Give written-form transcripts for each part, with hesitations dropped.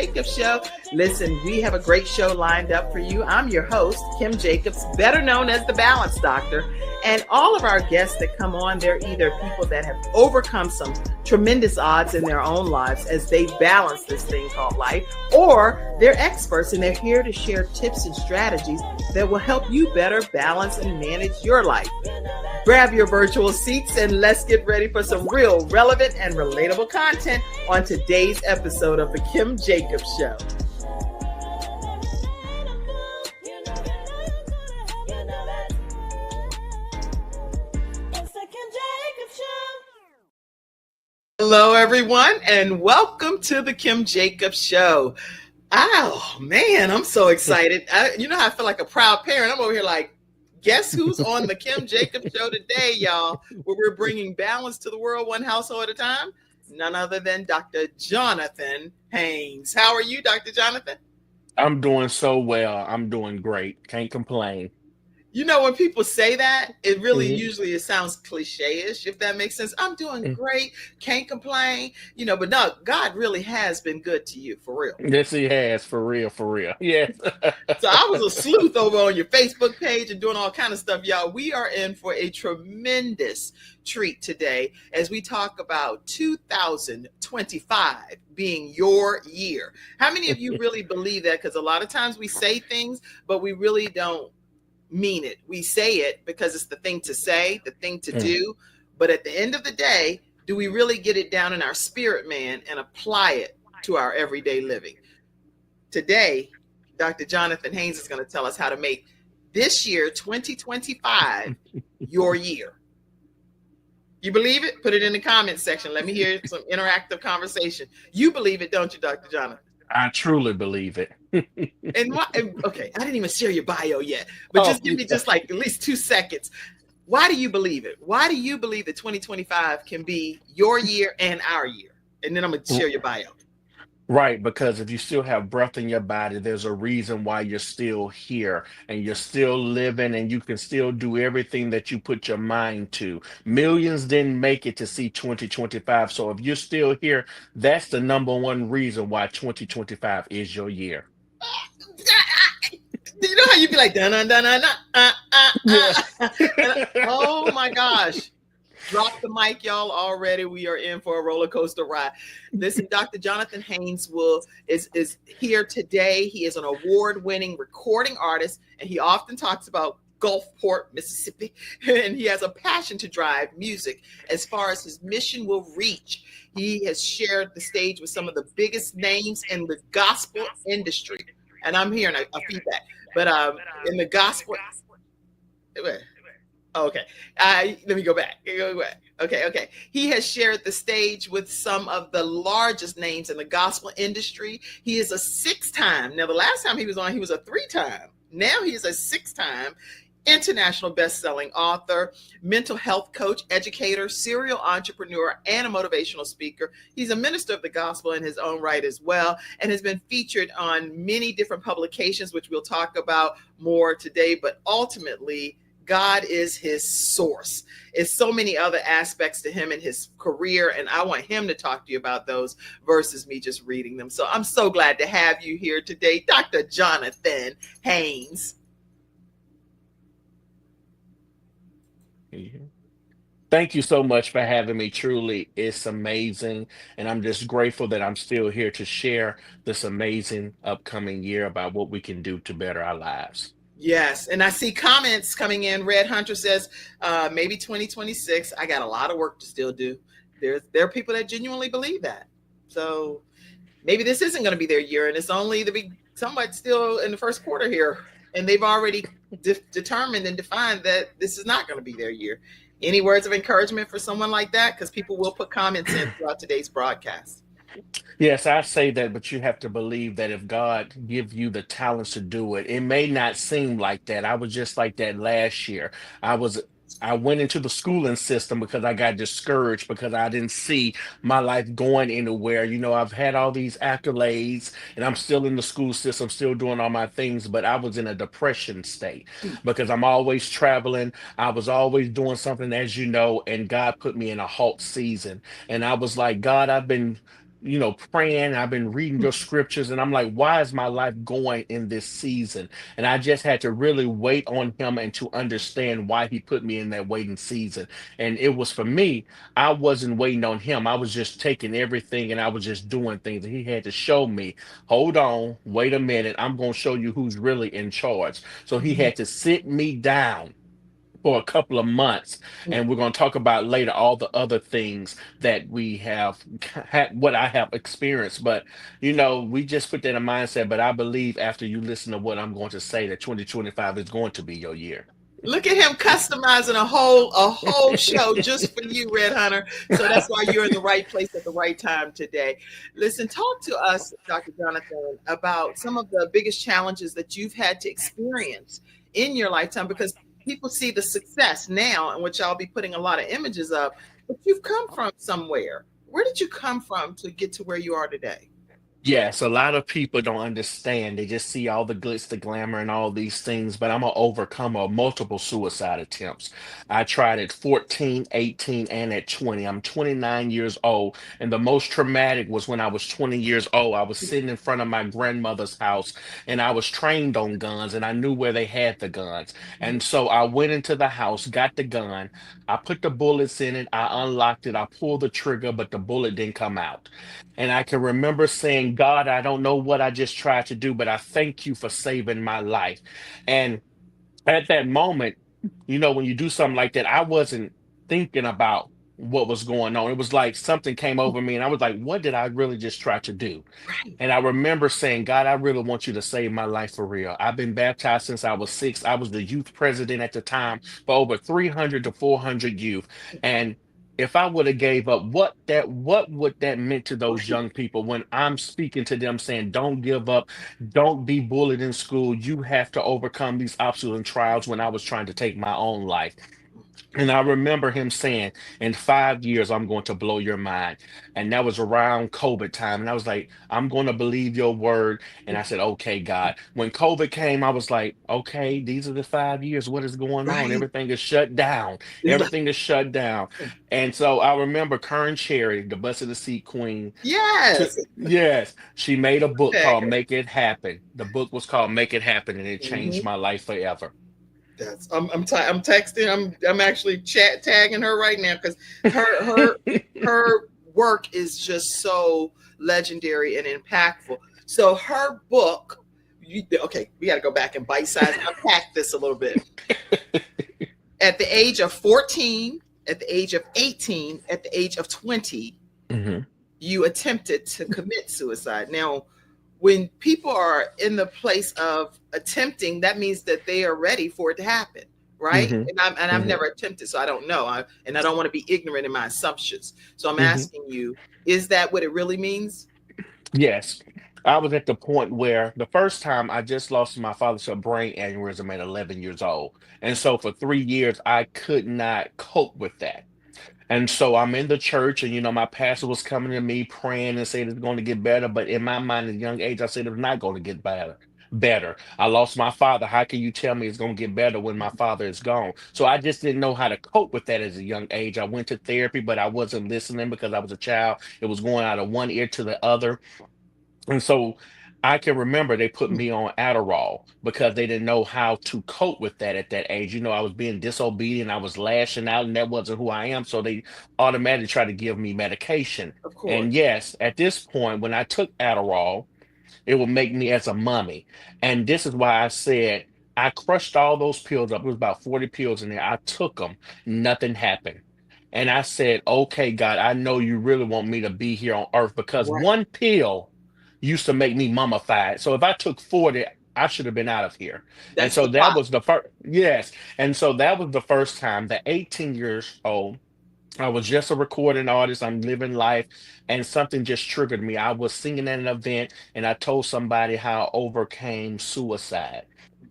Jacobs Show. Listen, we have a great show lined up for you. I'm your host, Kim Jacobs, better known as the Balance Doctor. And all of our guests that come on, they're either people that have overcome some tremendous odds in their own lives as they balance this thing called life, or they're experts and they're here to share tips and strategies that will help you better balance and manage your life. Grab your virtual seats and let's get ready for some real relevant and relatable content on today's episode of the Kim Jacobs Show. Hello, everyone, and welcome to the Kim Jacobs Show. Oh, man, I'm so excited. You know how I feel like a proud parent. I'm over here like, guess who's on the Kim Jacobs Show today, y'all, where we're bringing balance to the world one household at a time? None other than Dr. Jonathan Haynes. How are you, Dr. Jonathan? I'm doing so well. I'm doing great. Can't complain. You know, when people say that, it really usually it sounds cliche-ish, if that makes sense. I'm doing great, can't complain, but no, God really has been good to you, for real. Yes, he has, for real, for real. Yes. So I was a sleuth over on your Facebook page and doing all kind of stuff, y'all. We are in for a tremendous treat today as we talk about 2025 being your year. How many of you really believe that? Because a lot of times we say things, but we really don't mean it. We say it because it's the thing to say, the thing to do. But at the end of the day, do we really get it down in our spirit, man, and apply it to our everyday living? Today, Dr. Jonathan Haynes is going to tell us how to make this year, 2025, your year. You believe it? Put it in the comments section. Let me hear some interactive conversation. You believe it, don't you, Dr. Jonathan? I truly believe it. And why? Okay, I didn't even share your bio yet, but just give me just like at least 2 seconds. Why do you believe it? Why do you believe that 2025 can be your year and our year? And then I'm going to share your bio. Right, because if you still have breath in your body, there's a reason why you're still here and you're still living and you can still do everything that you put your mind to. Millions didn't make it to see 2025. So if you're still here, that's the number one reason why 2025 is your year. You know how you be like, oh my gosh. Drop the mic, y'all. Already we are in for a roller coaster ride. Listen, Dr. Jonathan Haynes is here today. He is an award-winning recording artist, and he often talks about Gulfport, Mississippi, and he has a passion to drive music as far as his mission will reach. He has shared the stage with some of the biggest names in the gospel industry, and I'm hearing a feedback, but in the gospel. Okay. Let me go back. Okay. He has shared the stage with some of the largest names in the gospel industry. He is a 6-time. Now, the last time he was on, he was a 3-time. Now he is a 6-time international best-selling author, mental health coach, educator, serial entrepreneur, and a motivational speaker. He's a minister of the gospel in his own right as well, and has been featured on many different publications, which we'll talk about more today. But ultimately, God is his source. It's so many other aspects to him and his career, and I want him to talk to you about those versus me just reading them. So I'm so glad to have you here today, Dr. Jonathan Haynes. Thank you so much for having me. Truly, it's amazing. And I'm just grateful that I'm still here to share this amazing upcoming year about what we can do to better our lives. Yes. And I see comments coming in. Red Hunter says, maybe 2026. I got a lot of work to still do. There are people that genuinely believe that. So maybe this isn't going to be their year. And it's only somewhat still in the first quarter here. And they've already determined and defined that this is not going to be their year. Any words of encouragement for someone like that? Because people will put comments in throughout today's broadcast. Yes, I say that, but you have to believe that if God give you the talents to do it, it may not seem like that. I was just like that last year. I went into the schooling system because I got discouraged because I didn't see my life going anywhere. I've had all these accolades and I'm still in the school system, still doing all my things, but I was in a depression state because I'm always traveling. I was always doing something, as you know, and God put me in a halt season. And I was like, God, I've been praying. I've been reading your scriptures, and I'm like, why is my life going in this season? And I just had to really wait on him and to understand why he put me in that waiting season. And it was for me, I wasn't waiting on him. I was just taking everything and I was just doing things. And he had to show me, hold on, wait a minute. I'm going to show you who's really in charge. So he Mhm. had to sit me down for a couple of months, Mhm. and we're going to talk about later all the other things that we have had, what I have experienced. But we just put that in mindset. But I believe after you listen to what I'm going to say, that 2025 is going to be your year. Look at him customizing a whole show just for you, Red Hunter. So that's why you're in the right place at the right time today. Listen, talk to us, Dr. Jonathan, about some of the biggest challenges that you've had to experience in your lifetime, because people see the success now, and which I'll be putting a lot of images of, but you've come from somewhere. Where did you come from to get to where you are today? Yes, a lot of people don't understand. They just see all the glitz, the glamour, and all these things. But I'm an overcomer of multiple suicide attempts. I tried at 14, 18, and at 20. I'm 29 years old. And the most traumatic was when I was 20 years old. I was sitting in front of my grandmother's house, and I was trained on guns, and I knew where they had the guns. And so I went into the house, got the gun, I put the bullets in it, I unlocked it, I pulled the trigger, but the bullet didn't come out. And I can remember saying, God, I don't know what I just tried to do, but I thank you for saving my life. And at that moment, when you do something like that, I wasn't thinking about what was going on. It was like something came over me, and I was like, what did I really just try to do? Right. And I remember saying, God, I really want you to save my life for real. I've been baptized since I was 6. I was the youth president at the time for over 300 to 400 youth. And if I would have gave up, what would that meant to those Right. young people when I'm speaking to them saying, don't give up, don't be bullied in school. You have to overcome these obstacles and trials when I was trying to take my own life. And I remember him saying, in 5 years, I'm going to blow your mind. And that was around COVID time. And I was like, I'm going to believe your word. And I said, okay, God. When COVID came, I was like, okay, these are the 5 years. What is going on? Right. Everything is shut down. Everything is shut down. And so I remember Kern Cherry, the bus of the seat queen. Yes. Yes, she made a book Tag called her. Make It Happen. The book was called Make It Happen, and it changed Mhm. my life forever. I'm texting. I'm actually chat tagging her right now, because her work is just so legendary and impactful. So her book, okay, we got to go back and bite size unpack this a little bit. At the age of 14, at the age of 18, at the age of 20, Hmm. you attempted to commit suicide. Now, when people are in the place of attempting, that means that they are ready for it to happen, right? Hmm. And I've Hmm. never attempted, so I don't know. And I don't want to be ignorant in my assumptions. So I'm Hmm. asking you, is that what it really means? Yes. I was at the point where the first time I just lost my father to a brain aneurysm at 11 years old. And so for 3 years, I could not cope with that. And so I'm in the church, and my pastor was coming to me praying and saying it's going to get better. But in my mind, at a young age, I said it's not going to get better. Better. I lost my father. How can you tell me it's going to get better when my father is gone? So I just didn't know how to cope with that as a young age. I went to therapy, but I wasn't listening because I was a child. It was going out of one ear to the other. And so I can remember they put me on Adderall because they didn't know how to cope with that at that age. I was being disobedient, I was lashing out, and that wasn't who I am. So they automatically tried to give me medication. Of And course. yes, at this point, when I took Adderall, it would make me as a mummy. And this is why I said I crushed all those pills up. It was about 40 pills in there. I took them, nothing happened. And I said, okay, God, I know you really want me to be here on earth because Right. one pill used to make me mummified. So if I took 40, I should have been out of here. And That's so the that clock. was the first, yes. And so that was the first time, the 18 years old. I was just a recording artist. I'm living life, and something just triggered me. I was singing at an event, and I told somebody how I overcame suicide.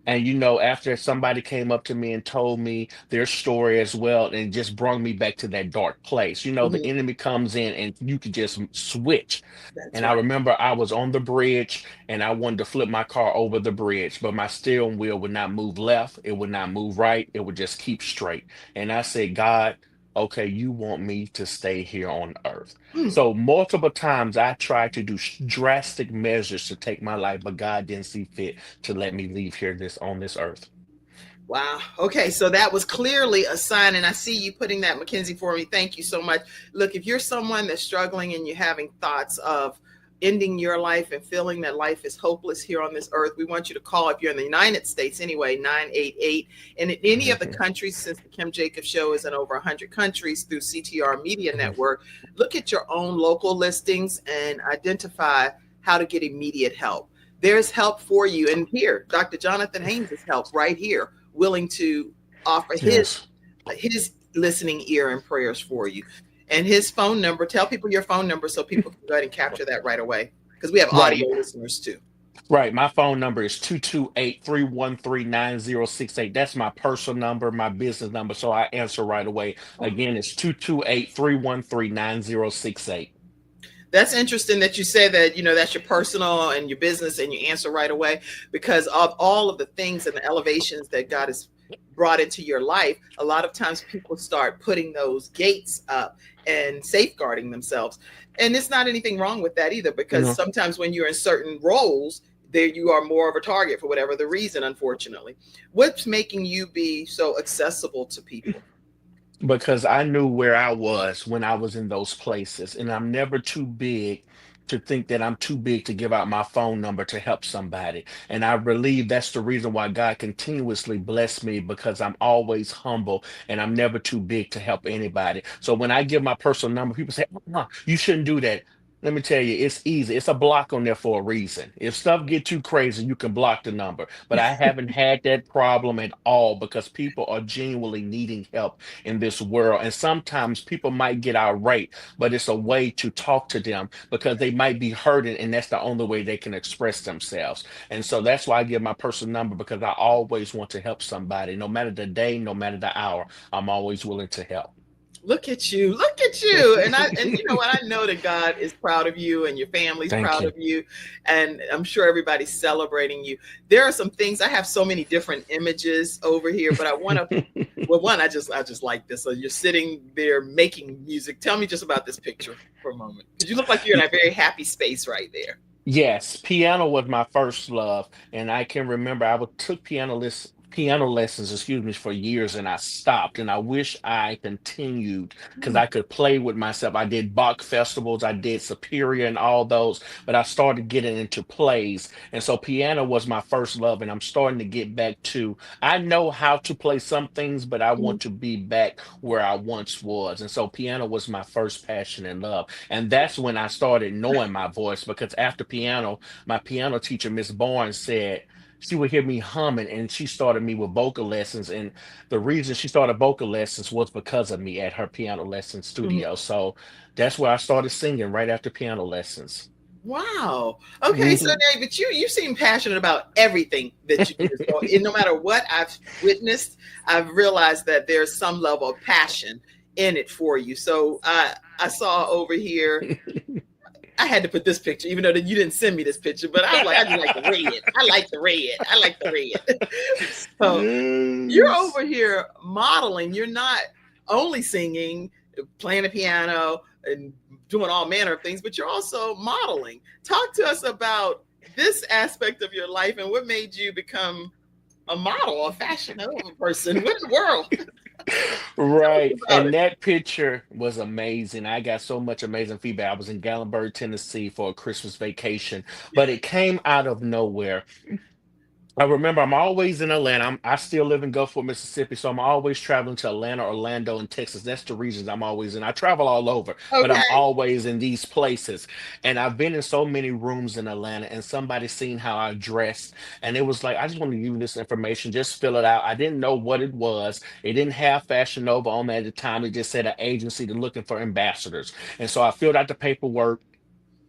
And after somebody came up to me and told me their story as well, and it just brought me back to that dark place. The Mhm. enemy comes in, and you could just switch. That's And I right. remember I was on the bridge, and I wanted to flip my car over the bridge, but my steering wheel would not move left. It would not move right. It would just keep straight. And I said, God, okay, you want me to stay here on earth. Mm. So multiple times I tried to do drastic measures to take my life, but God didn't see fit to let me leave here this on this earth. Wow. Okay. So that was clearly a sign. And I see you putting that, Mackenzie, for me. Thank you so much. Look, if you're someone that's struggling and you're having thoughts of ending your life and feeling that life is hopeless here on this earth, we want you to call, if you're in the United States anyway, 988. And in any of the Mhm, countries, since the Kim Jacobs Show is in over 100 countries through CTR Media Network, look at your own local listings and identify how to get immediate help. There's help for you. And here, Dr. Jonathan Haynes is help right here, willing to offer yes. his listening ear and prayers for you. And his phone number, tell people your phone number so people can go ahead and capture that right away. Because we have Right. audio listeners too. Right. My phone number is 228-313-9068. That's my personal number, my business number. So I answer right away. Again, it's 228-313-9068. That's interesting that you say that, that's your personal and your business and you answer right away, because of all of the things and the elevations that God has brought into your life. A lot of times people start putting those gates up and safeguarding themselves. And it's not anything wrong with that either, because No. sometimes when you're in certain roles, there you are more of a target for whatever the reason, unfortunately. What's making you be so accessible to people? Because I knew where I was when I was in those places. And I'm never too big to think that I'm too big to give out my phone number to help somebody. And I believe that's the reason why God continuously bless me, because I'm always humble and I'm never too big to help anybody. So when I give my personal number, people say, you shouldn't do that. Let me tell you, it's easy. It's a block on there for a reason. If stuff get too crazy, you can block the number. But I haven't had that problem at all, because people are genuinely needing help in this world. And sometimes people might get irate, but it's a way to talk to them because they might be hurting, and that's the only way they can express themselves. And so that's why I give my personal number, because I always want to help somebody, no matter the day, no matter the hour. I'm always willing to help. Look at you. Look at you. And you know what? I know that God is proud of you and your family's Thank proud of you. you. And I'm sure everybody's celebrating you. There are some things. I have so many different images over here, but I want to, well, one, I just like this. So you're sitting there making music. Tell me just about this picture for a moment. Because you look like you're in a very happy space right there. Yes, piano was my first love, and I can remember took piano lessons, excuse me, for years, and I stopped. And I wish I continued, because Mm. I could play with myself. I did Bach festivals, I did Superior, and all those, but I started getting into plays, and so piano was my first love, and I'm starting to get back to. I know how to play some things, but I want to be back where I once was, and so piano was my first passion and love. And that's when I started knowing my voice, because after piano, my piano teacher, Miss Barnes, said she would hear me humming, and she started me with vocal lessons. And the reason she started vocal lessons was because of me at her piano lesson Mhm. studio. So that's where I started singing, right after piano lessons. Wow. Okay, so Mhm. David, you seem passionate about everything that you do. So no matter what I've witnessed, I've realized that there's some level of passion in it for you. So I saw over here. I had to put this picture, even though you didn't send me this picture. But I was like, I just like the red. I like the red. I like the red. So you're Yes. over here modeling. You're not only singing, playing the piano, and doing all manner of things, but you're also modeling. Talk to us about this aspect of your life and what made you become a model, a fashion over person. What in the world? Tell us Right. about And it. that picture was amazing. I got so much amazing feedback. I was in Gallenberg, Tennessee for a Christmas vacation, but it came out of nowhere. I remember I'm always in Atlanta. I still live in Gulfport, Mississippi, so I'm always traveling to Atlanta, Orlando, and Texas. That's the regions I'm always in. I travel all over, but I'm Okay. always in these places. And I've been in so many rooms in Atlanta, and somebody seen how I dressed, and it was like, I just want to give you this information, just fill it out. I didn't know what it was. It didn't have Fashion Nova on there at the time. It just said an agency to looking for ambassadors. And so I filled out the paperwork,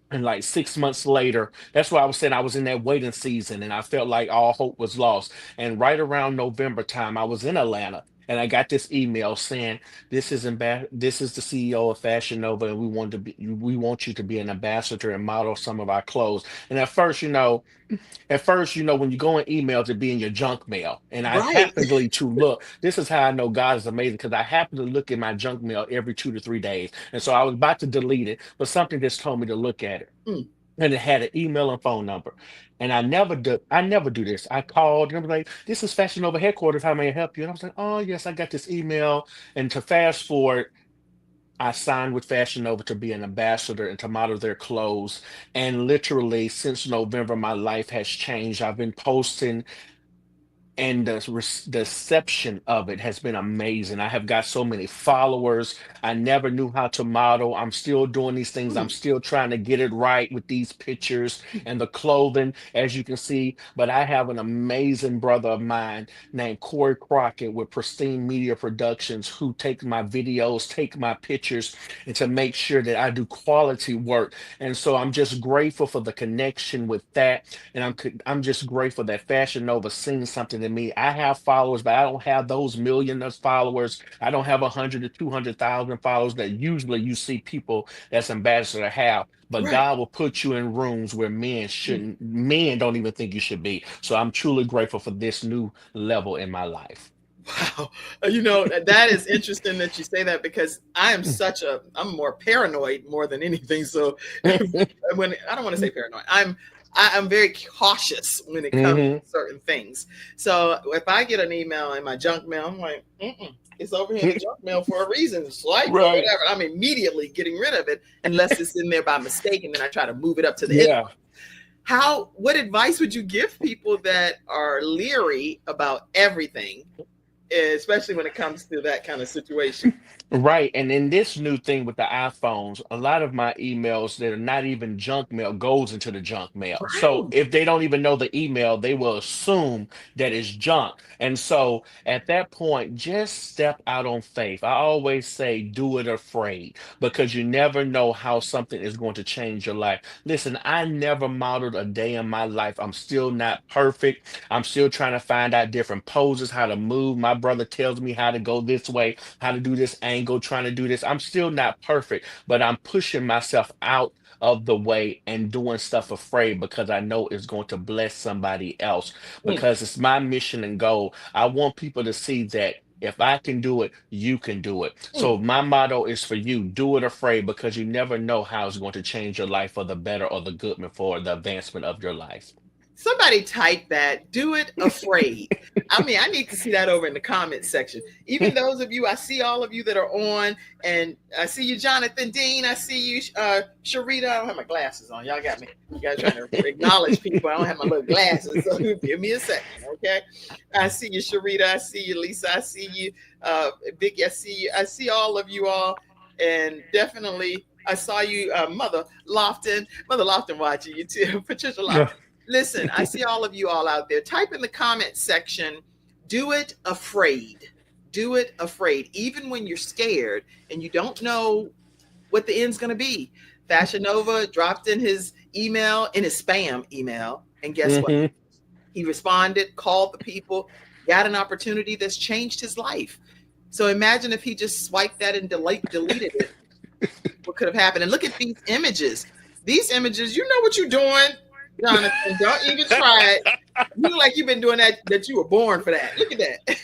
and like 6 months later, that's why I was saying I was in that waiting season, and I felt like all hope was lost. And right around November time, I was in Atlanta. and I got this email saying this is the CEO of Fashion Nova, and we want you to be an ambassador and model some of our clothes. And at first, when you go in emails, it be in your junk mail. And I Right. happenly to look. This is how I know God is amazing because I happen to look in my junk mail every 2 to 3 days. And so I was about to delete it, but something just told me to look at it. Mm, And it had an email and phone number. And I never do this. I called and I was like, this is Fashion Nova headquarters. How may I help you? And I was like, oh yes, I got this email. And to fast forward, I signed with Fashion Nova to be an ambassador and to model their clothes. And literally, since November, my life has changed. I've been posting, and the reception of it has been amazing. I have got so many followers. I never knew how to model. I'm still doing these things. I'm mm, still trying to get it right with these pictures and the clothing, as you can see. But I have an amazing brother of mine named Corey Crockett with Pristine Media Productions who take my videos, take my pictures, and to make sure that I do quality work. And so I'm just grateful for the connection with that, and I'm just grateful that Fashion Nova seen something in me. I have followers, but I don't have those millions of followers. I don't have 100 to 200,000 followers that usually you see people that's ambassador have. But right. God will put you in rooms where men don't even think you should be. So I'm truly grateful for this new level in my life. Wow. That is interesting that you say that because I'm more paranoid more than anything. So when I don't want to say paranoid, I'm very cautious when it comes to Hmm. certain things. So if I get an email in my junk mail, I'm like, it's over here in the junk mail for a reason. Swipe or Right. whatever. I'm immediately getting rid of it unless it's in there by mistake, and then I try to move it up to the end. Yeah. What advice would you give people that are leery about everything, especially when it comes to that kind of situation? Right. And in this new thing with the iPhones, a lot of my emails that are not even junk mail goes into the junk mail. So Right. if they don't even know the email, they will assume that it's junk. And so at that point, just step out on faith. I always say do it afraid because you never know how something is going to change your life. Listen, I never modeled a day in my life. I'm still not perfect. I'm still trying to find out different poses, how to move. My brother tells me how to go this way, how to do this angle, trying to do this. I'm still not perfect, but I'm pushing myself out of the way and doing stuff afraid because I know it's going to bless somebody else Mm, because it's my mission and goal. I want people to see that if I can do it, you can do it. mm. So my motto is for you, do it afraid because you never know how it's going to change your life for the better or the good for the advancement of your life. Somebody type that. Do it afraid. I mean, I need to see that over in the comments section. Even those of you, I see all of you that are on, and I see you, Jonathan Dean. I see you, Sharita. I don't have my glasses on. Y'all got me. You guys trying to acknowledge people. I don't have my little glasses, so give me a second, okay? I see you, Sharita. I see you, Lisa. I see you, Vicky. I see you. I see all of you all, and definitely I saw you, Mother Lofton. Mother Lofton watching you too. Patricia Lofton. Listen, I see all of you all out there. Type in the comment section, do it afraid. Do it afraid. Even when you're scared and you don't know what the end's going to be. Fashion Nova dropped in his email, in his spam email. And guess what? Hmm. He responded, called the people, got an opportunity that's changed his life. So imagine if he just swiped that and deleted it. What could have happened? And look at these images. These images, you know what you're doing, Jonathan. Don't even try it. You look like you've been doing that you were born for that. Look at that.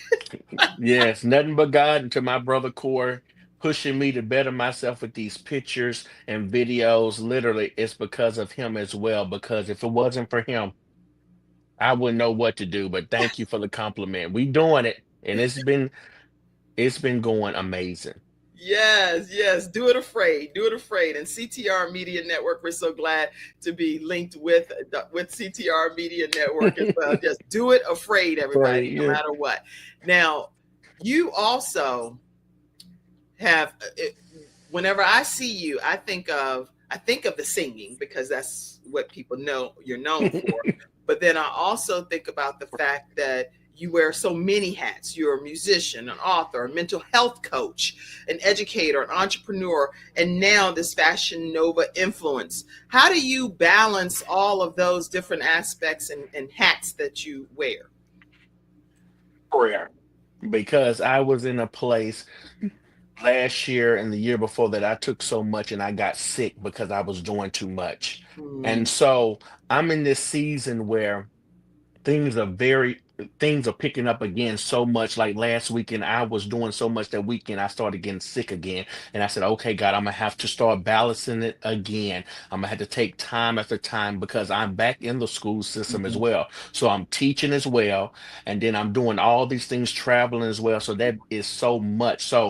Yes, nothing but God and to my brother Corey pushing me to better myself with these pictures and videos. Literally, it's because of him as well. Because if it wasn't for him, I wouldn't know what to do. But thank you for the compliment. We doing it, and it's been going amazing. Yes, yes. Do it afraid. Do it afraid. And CTR Media Network, we're so glad to be linked with CTR Media Network as well. Just do it afraid, everybody, Right, no yeah. matter what. Now, you also have whenever I see you, I think of the singing because that's what people know you're known for. But then I also think about the fact that you wear so many hats. You're a musician, an author, a mental health coach, an educator, an entrepreneur, and now this Fashion Nova influence. How do you balance all of those different aspects and hats that you wear? Prayer. because I was in a place last year and the year before that I took so much and I got sick because I was doing too much. And Mm, so I'm in this season where things are very things are picking up again so much. Like last weekend I was doing so much that weekend I started getting sick again, and I said, okay, God, I'm gonna have to start balancing it again. I'm gonna have to take time after time because I'm back in the school system as mhm. well, so I'm teaching as well, and then I'm doing all these things, traveling as well, so that is so much. So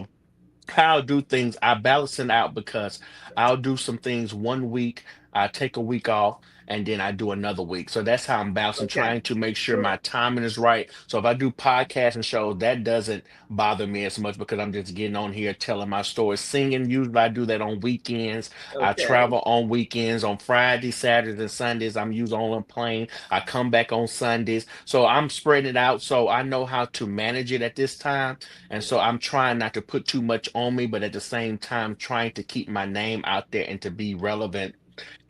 how I do things, I balance it out because I'll do some things one week, I take a week off, and then I do another week. So that's how I'm balancing, Okay. trying to make sure Good. my timing is right. So if I do podcasts and shows, that doesn't bother me as much because I'm just getting on here telling my stories. Singing, usually I do that on weekends. I Okay. travel on weekends, on Fridays, Saturdays, and Sundays. I'm usually on a plane. I come back on Sundays. So I'm spreading it out so I know how to manage it at this time, and so I'm trying not to put too much on me, but at the same time, trying to keep my name out there and to be relevant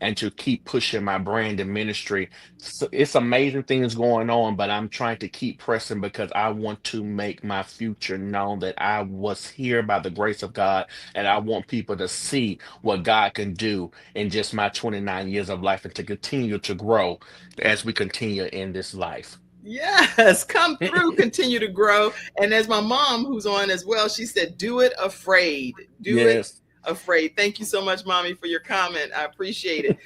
and to keep pushing my brand and ministry. So it's amazing things going on, but I'm trying to keep pressing because I want to make my future known that I was here by the grace of God, and I want people to see what God can do in just my 29 years of life and to continue to grow as we continue in this life. Yes, come through, continue to grow. And as my mom, who's on as well, she said, do it afraid. Do it Yes. afraid. Thank you so much, Mommy, for your comment. I appreciate it.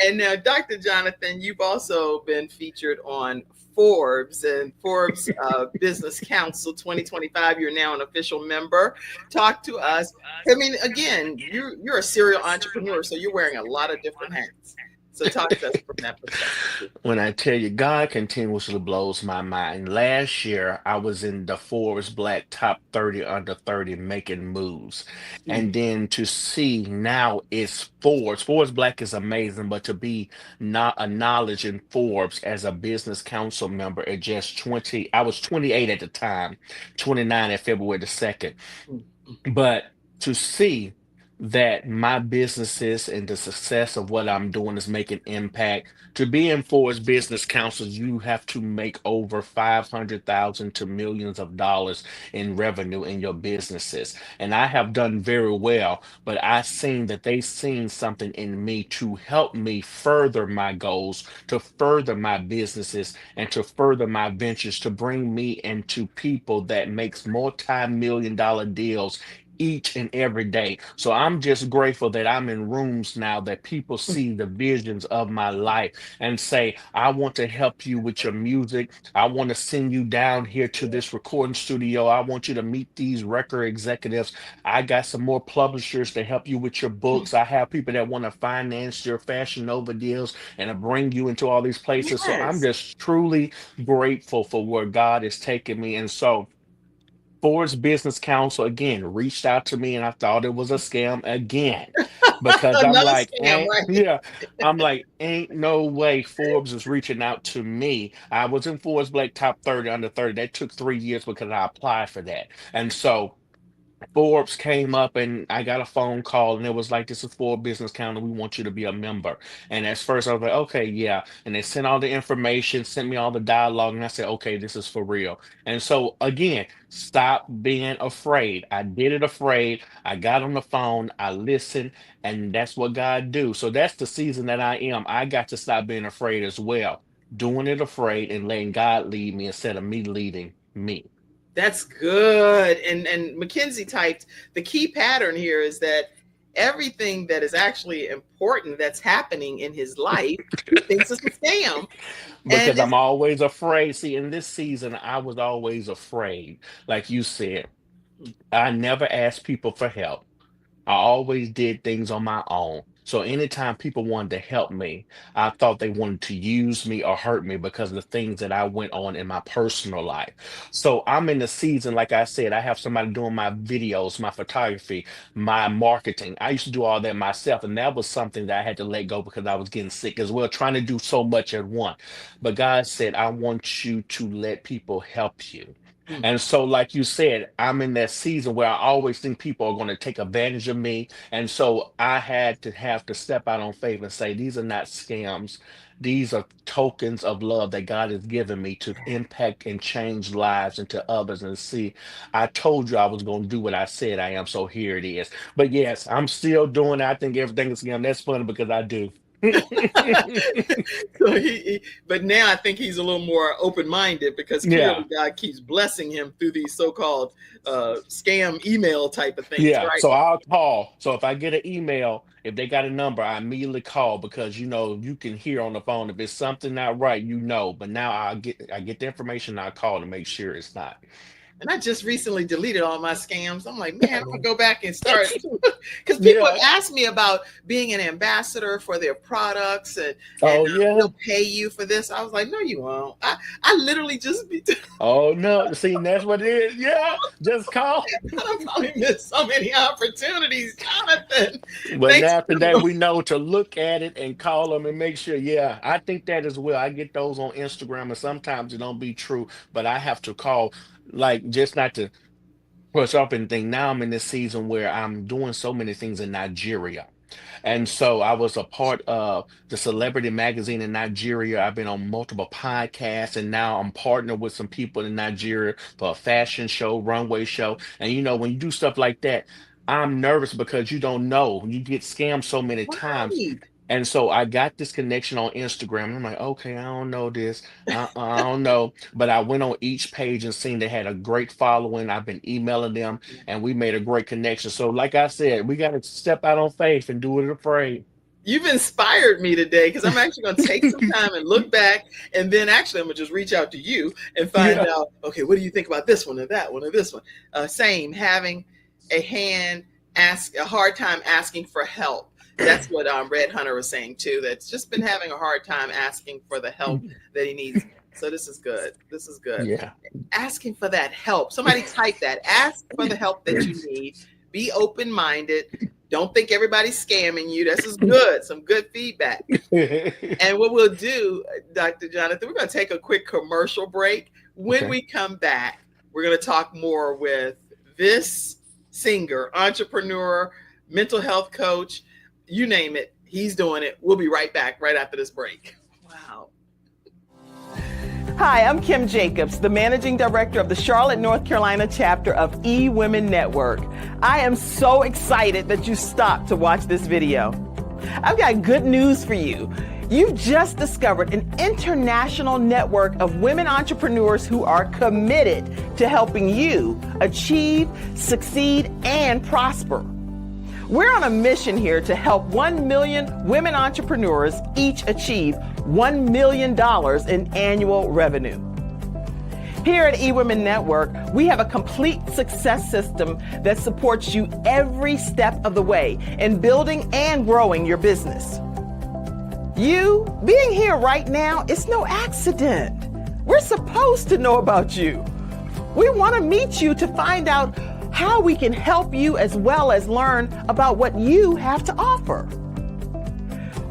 And now, Dr. Jonathan, you've also been featured on Forbes and Forbes Business Council 2025. You're now an official member. Talk to us. I mean, again, you're a serial entrepreneur, so you're wearing a lot of different hats. So talk to us from that perspective too. When I tell you, God continuously blows my mind. Last year, I was in the Forbes Black Top 30 Under 30 making moves. Mm, And then to see now it's Forbes. Forbes Black is amazing, but to be not acknowledged in Forbes as a business council member at just 20, I was 28 at the time, 29 at February the 2nd. mm, mm. But to see that my businesses and the success of what I'm doing is making impact. To be in Forbes Business Councils, you have to make over 500,000 to millions of dollars in revenue in your businesses. And I have done very well, but I seen that they seen something in me to help me further my goals, to further my businesses, and to further my ventures, to bring me into people that makes multi-million dollar deals each and every day. So I'm just grateful that I'm in rooms now that people see the visions of my life and say, I want to help you with your music. I want to send you down here to this recording studio. I want you to meet these record executives. I got some more publishers to help you with your books. I have people that want to finance your Fashion Nova deals and to bring you into all these places. So I'm Yes. just truly grateful for where God is taking me. And so Ford's Business Council again reached out to me and I thought it was a scam again because I'm Another like, scam, ain't, right? yeah, I'm like, ain't no way Forbes is reaching out to me. I was in Forbes Black Top 30 Under 30. That took 3 years because I applied for that. And so Forbes came up and I got a phone call and it was like, this is for business counter. We want you to be a member. And at first I was like, okay, yeah. And they sent all the information, sent me all the dialogue, and I said, okay, this is for real. And so again, stop being afraid. I did it afraid. I got on the phone, I listened, and that's what God do. So that's the season that I am. I got to stop being afraid as well. Doing it afraid and letting God lead me instead of me leading me. That's good. And Mackenzie typed the key pattern here is that everything that is actually important that's happening in his life, he thinks it's a scam. And Because I'm always afraid. See, in this season, I was always afraid. Like you said, I never asked people for help. I always did things on my own. So anytime people wanted to help me, I thought they wanted to use me or hurt me because of the things that I went on in my personal life. So I'm in the season, like I said, I have somebody doing my videos, my photography, my marketing. I used to do all that myself, and that was something that I had to let go because I was getting sick as well, trying to do so much at once. But God said, I want you to let people help you. And so, like you said, I'm in that season where I always think people are going to take advantage of me. And so I had to have to step out on faith and say, these are not scams. These are tokens of love that God has given me to impact and change lives into others. And see, I told you I was going to do what I said I am. So here it is. But yes, I'm still doing it. I think everything is going. That's funny because I do. So but now I think he's a little more open-minded because clearly Yeah. God keeps blessing him through these so-called scam email type of things, Yeah, right? so I'll call. So if I get an email, if they got a number, I immediately call because you can hear on the phone if it's something not right, But now I get the information, I call to make sure it's not. And I just recently deleted all my scams. I'm like, man, I'm gonna go back and start because people have Yeah. asked me about being an ambassador for their products and Oh yeah. we'll pay you for this. I was like, no, you won't. I literally just be Oh no. See, that's what it is. Yeah. Just call. I probably missed so many opportunities, Jonathan. But Thanks now for after that, the we know to look at it and call them and make sure. Yeah, I think that as well. I get those on Instagram, and sometimes it don't be true, but I have to call, like, just not to push up and think. Now I'm in this season where I'm doing so many things in Nigeria. And so I was a part of the celebrity magazine in Nigeria. I've been on multiple podcasts, and now I'm partnered with some people in Nigeria for a fashion show, runway show. And when you do stuff like that, I'm nervous because you don't know. You get scammed so many times. right. And so I got this connection on Instagram. And I'm like, okay, I don't know this. I don't know. But I went on each page and seen they had a great following. I've been emailing them and we made a great connection. So, like I said, we got to step out on faith and do it afraid. You've inspired me today because I'm actually going to take some time and look back, and then actually I'm going to just reach out to you and find Yeah. out, okay, what do you think about this one or that one or this one? Same, having a hard time asking for help. That's what Red Hunter was saying too. That's just been having a hard time asking for the help that he needs. So this is good. This is good. Yeah. Asking for that help. Somebody type that. Ask for the help that you need. Be open-minded. Don't think everybody's scamming you. This is good. Some good feedback. And what we'll do, Dr. Jonathan, we're going to take a quick commercial break. When we come back, we're going to talk more with this singer, entrepreneur, mental health coach, you name it. He's doing it. We'll be right back right after this break. Wow. Hi, I'm Kim Jacobs, the Managing Director of the Charlotte, North Carolina chapter of eWomen Network. I am so excited that you stopped to watch this video. I've got good news for you. You've just discovered an international network of women entrepreneurs who are committed to helping you achieve, succeed, and prosper. We're on a mission here to help 1 million women entrepreneurs each achieve $1 million in annual revenue. Here at eWomen Network, we have a complete success system that supports you every step of the way in building and growing your business. You being here right now is no accident. We're supposed to know about you. We want to meet you to find out how we can help you as well as learn about what you have to offer.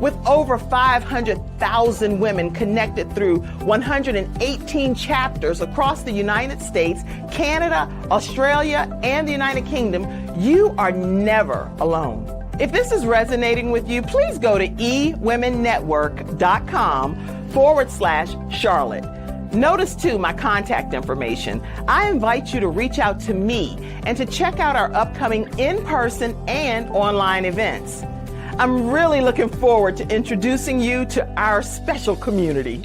With over 500,000 women connected through 118 chapters across the United States, Canada, Australia, and the United Kingdom, you are never alone. If this is resonating with you, please go to ewomennetwork.com/Charlotte. Notice too my contact information. I invite you to reach out to me and to check out our upcoming in-person and online events. I'm really looking forward to introducing you to our special community.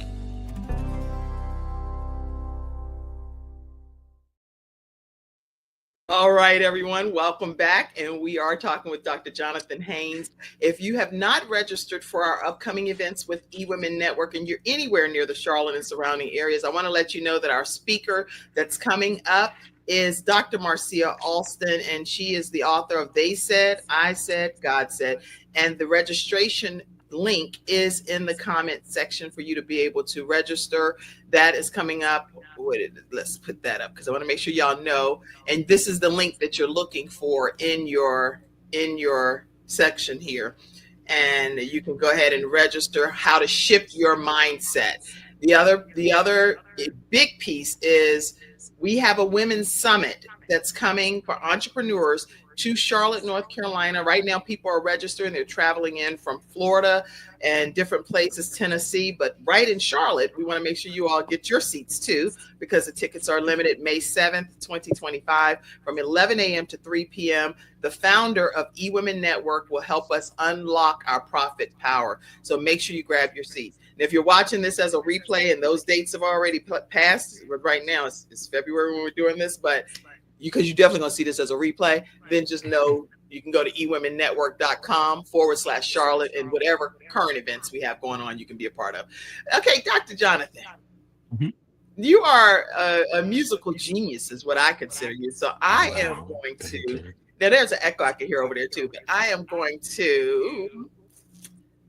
All right, everyone, welcome back. And we are talking with Dr. Jonathan Haynes. If you have not registered for our upcoming events with eWomen Network and you're anywhere near the Charlotte and surrounding areas, I want to let you know that our speaker that's coming up is Dr. Marcia Alston, and she is the author of They Said, I Said, God Said. And the registration link is in the comment section for you to be able to register. That is coming up. Let's put that up because I want to make sure y'all know. And this is the link that you're looking for in your section here. And you can go ahead and register how to shift your mindset. The other big piece is we have a women's summit that's coming for entrepreneurs to Charlotte, North Carolina. Right now, people are registering. They're traveling in from Florida and different places, Tennessee. But right in Charlotte, we want to make sure you all get your seats too, because the tickets are limited. May 7th, 2025, from 11 a.m. to 3 p.m. The founder of eWomen Network will help us unlock our profit power. So make sure you grab your seat. And if you're watching this as a replay and those dates have already passed, but right now it's February when we're doing this, but because you're definitely going to see this as a replay, then just know you can go to ewomennetwork.com/Charlotte, and whatever current events we have going on, you can be a part of. Okay, Dr. Jonathan, Mhm. you are a musical genius, is what I consider you. So I am Wow. going Thank to, you. now there's an echo I can hear over there too, but I am going to,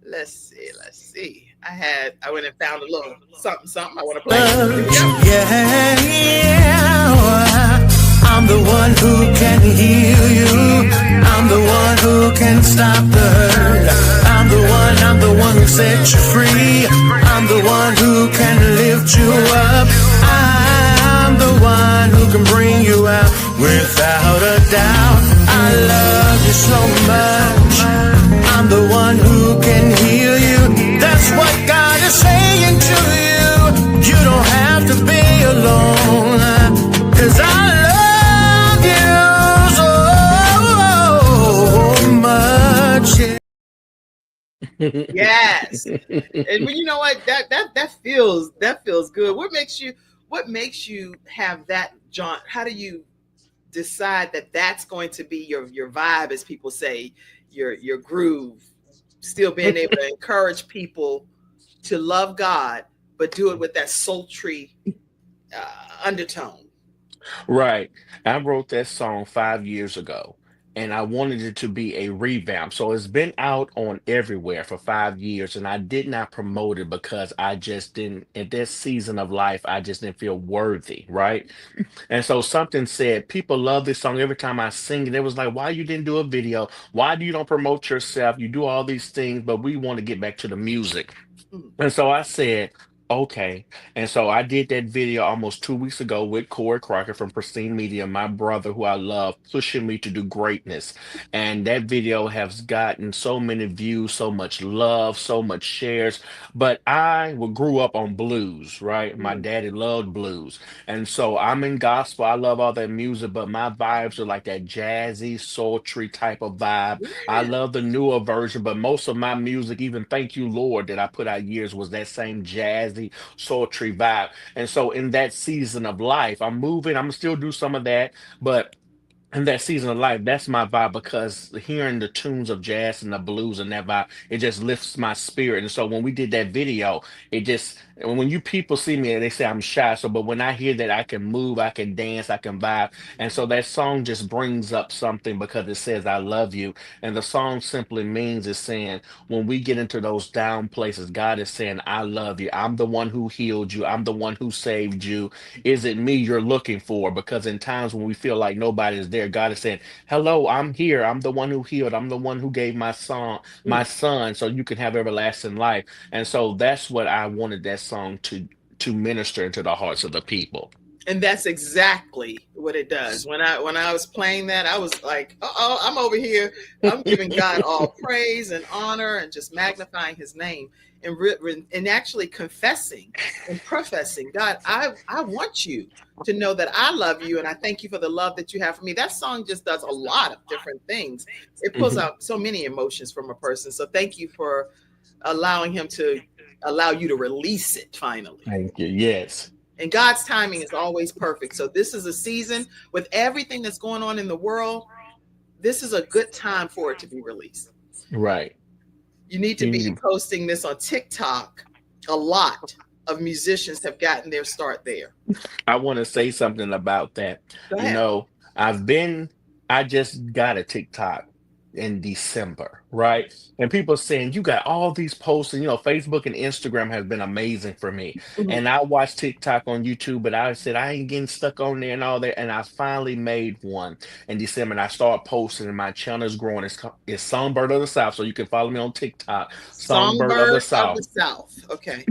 let's see. I went and found a little something I want to play. Here we go. Yeah, yeah. I'm the one who can heal you. I'm the one who can stop the hurt. I'm the one who set you free. I'm the one who can lift you up. I'm the one who can bring you out without a doubt. I love you so much. I'm the one who can heal you. That's what God is saying to you. You don't have to be alone, 'cause I love you so much. Yes. And you know what? That feels good. What makes you have that, John? How do you decide that that's going to be your vibe, as people say, your groove, still being able to encourage people to love God, but do it with that sultry undertone? Right. I wrote that song 5 years ago, and I wanted it to be a revamp. So it's been out on everywhere for 5 years, and I did not promote it because I just didn't, at this season of life, I just didn't feel worthy. Right. And so something said, people love this song. Every time I sing it, it was like, why you didn't do a video? Why do you don't promote yourself? You do all these things, but we want to get back to the music. Mm. And so I said, okay. And so I did that video almost 2 weeks ago with Corey Crocker from Pristine Media, my brother who I love, pushing me to do greatness. And that video has gotten so many views, so much love, so much shares. But grew up on blues, right? My Mm. daddy loved blues. And so I'm in gospel. I love all that music, but my vibes are like that jazzy, sultry type of vibe. I Yeah. love the newer version, but most of my music, even Thank You Lord, that I put out years, was that same jazzy, sultry vibe. And so in that season of life, I'm moving, I'm gonna still do some of that, but in that season of life, that's my vibe because hearing the tunes of jazz and the blues and that vibe, it just lifts my spirit. And so when we did that video, it just when you people see me, they say I'm shy. So, but when I hear that I can move, I can dance, I can vibe, and so that song just brings up something because it says I love you, and the song simply means is saying when we get into those down places, God is saying I love you. I'm the one who healed you. I'm the one who saved you. Is it me you're looking for? Because in times when we feel like nobody's there, God is saying, hello, I'm here. I'm the one who healed. I'm the one who gave my Mm. son, so you can have everlasting life. And so that's what I wanted that song to minister into the hearts of the people. And that's exactly what it does. When I was playing that, I was like, oh, I'm over here. I'm giving God all praise and honor and just magnifying his name, and actually confessing and professing, God, I want you to know that I love you, and I thank you for the love that you have for me. That song just does a lot of different things. It pulls Mhm. out so many emotions from a person. So thank you for allowing him to allow you to release it finally. Thank you. Yes. And God's timing is always perfect. So this is a season with everything that's going on in the world. This is a good time for it to be released. Right. You need to You be need posting this on TikTok. A lot of musicians have gotten their start there. I want to say something about that. Go You ahead. know, I've been, I just got a TikTok in December, right? And people saying, you got all these posts, and Facebook and Instagram has been amazing for me. Mhm. And I watch TikTok on YouTube, but I said, I ain't getting stuck on there and all that. And I finally made one in December, and I started posting, and my channel is growing. It's Songbird of the South. So you can follow me on TikTok, Songbird of the Songbird of the South. South. Okay.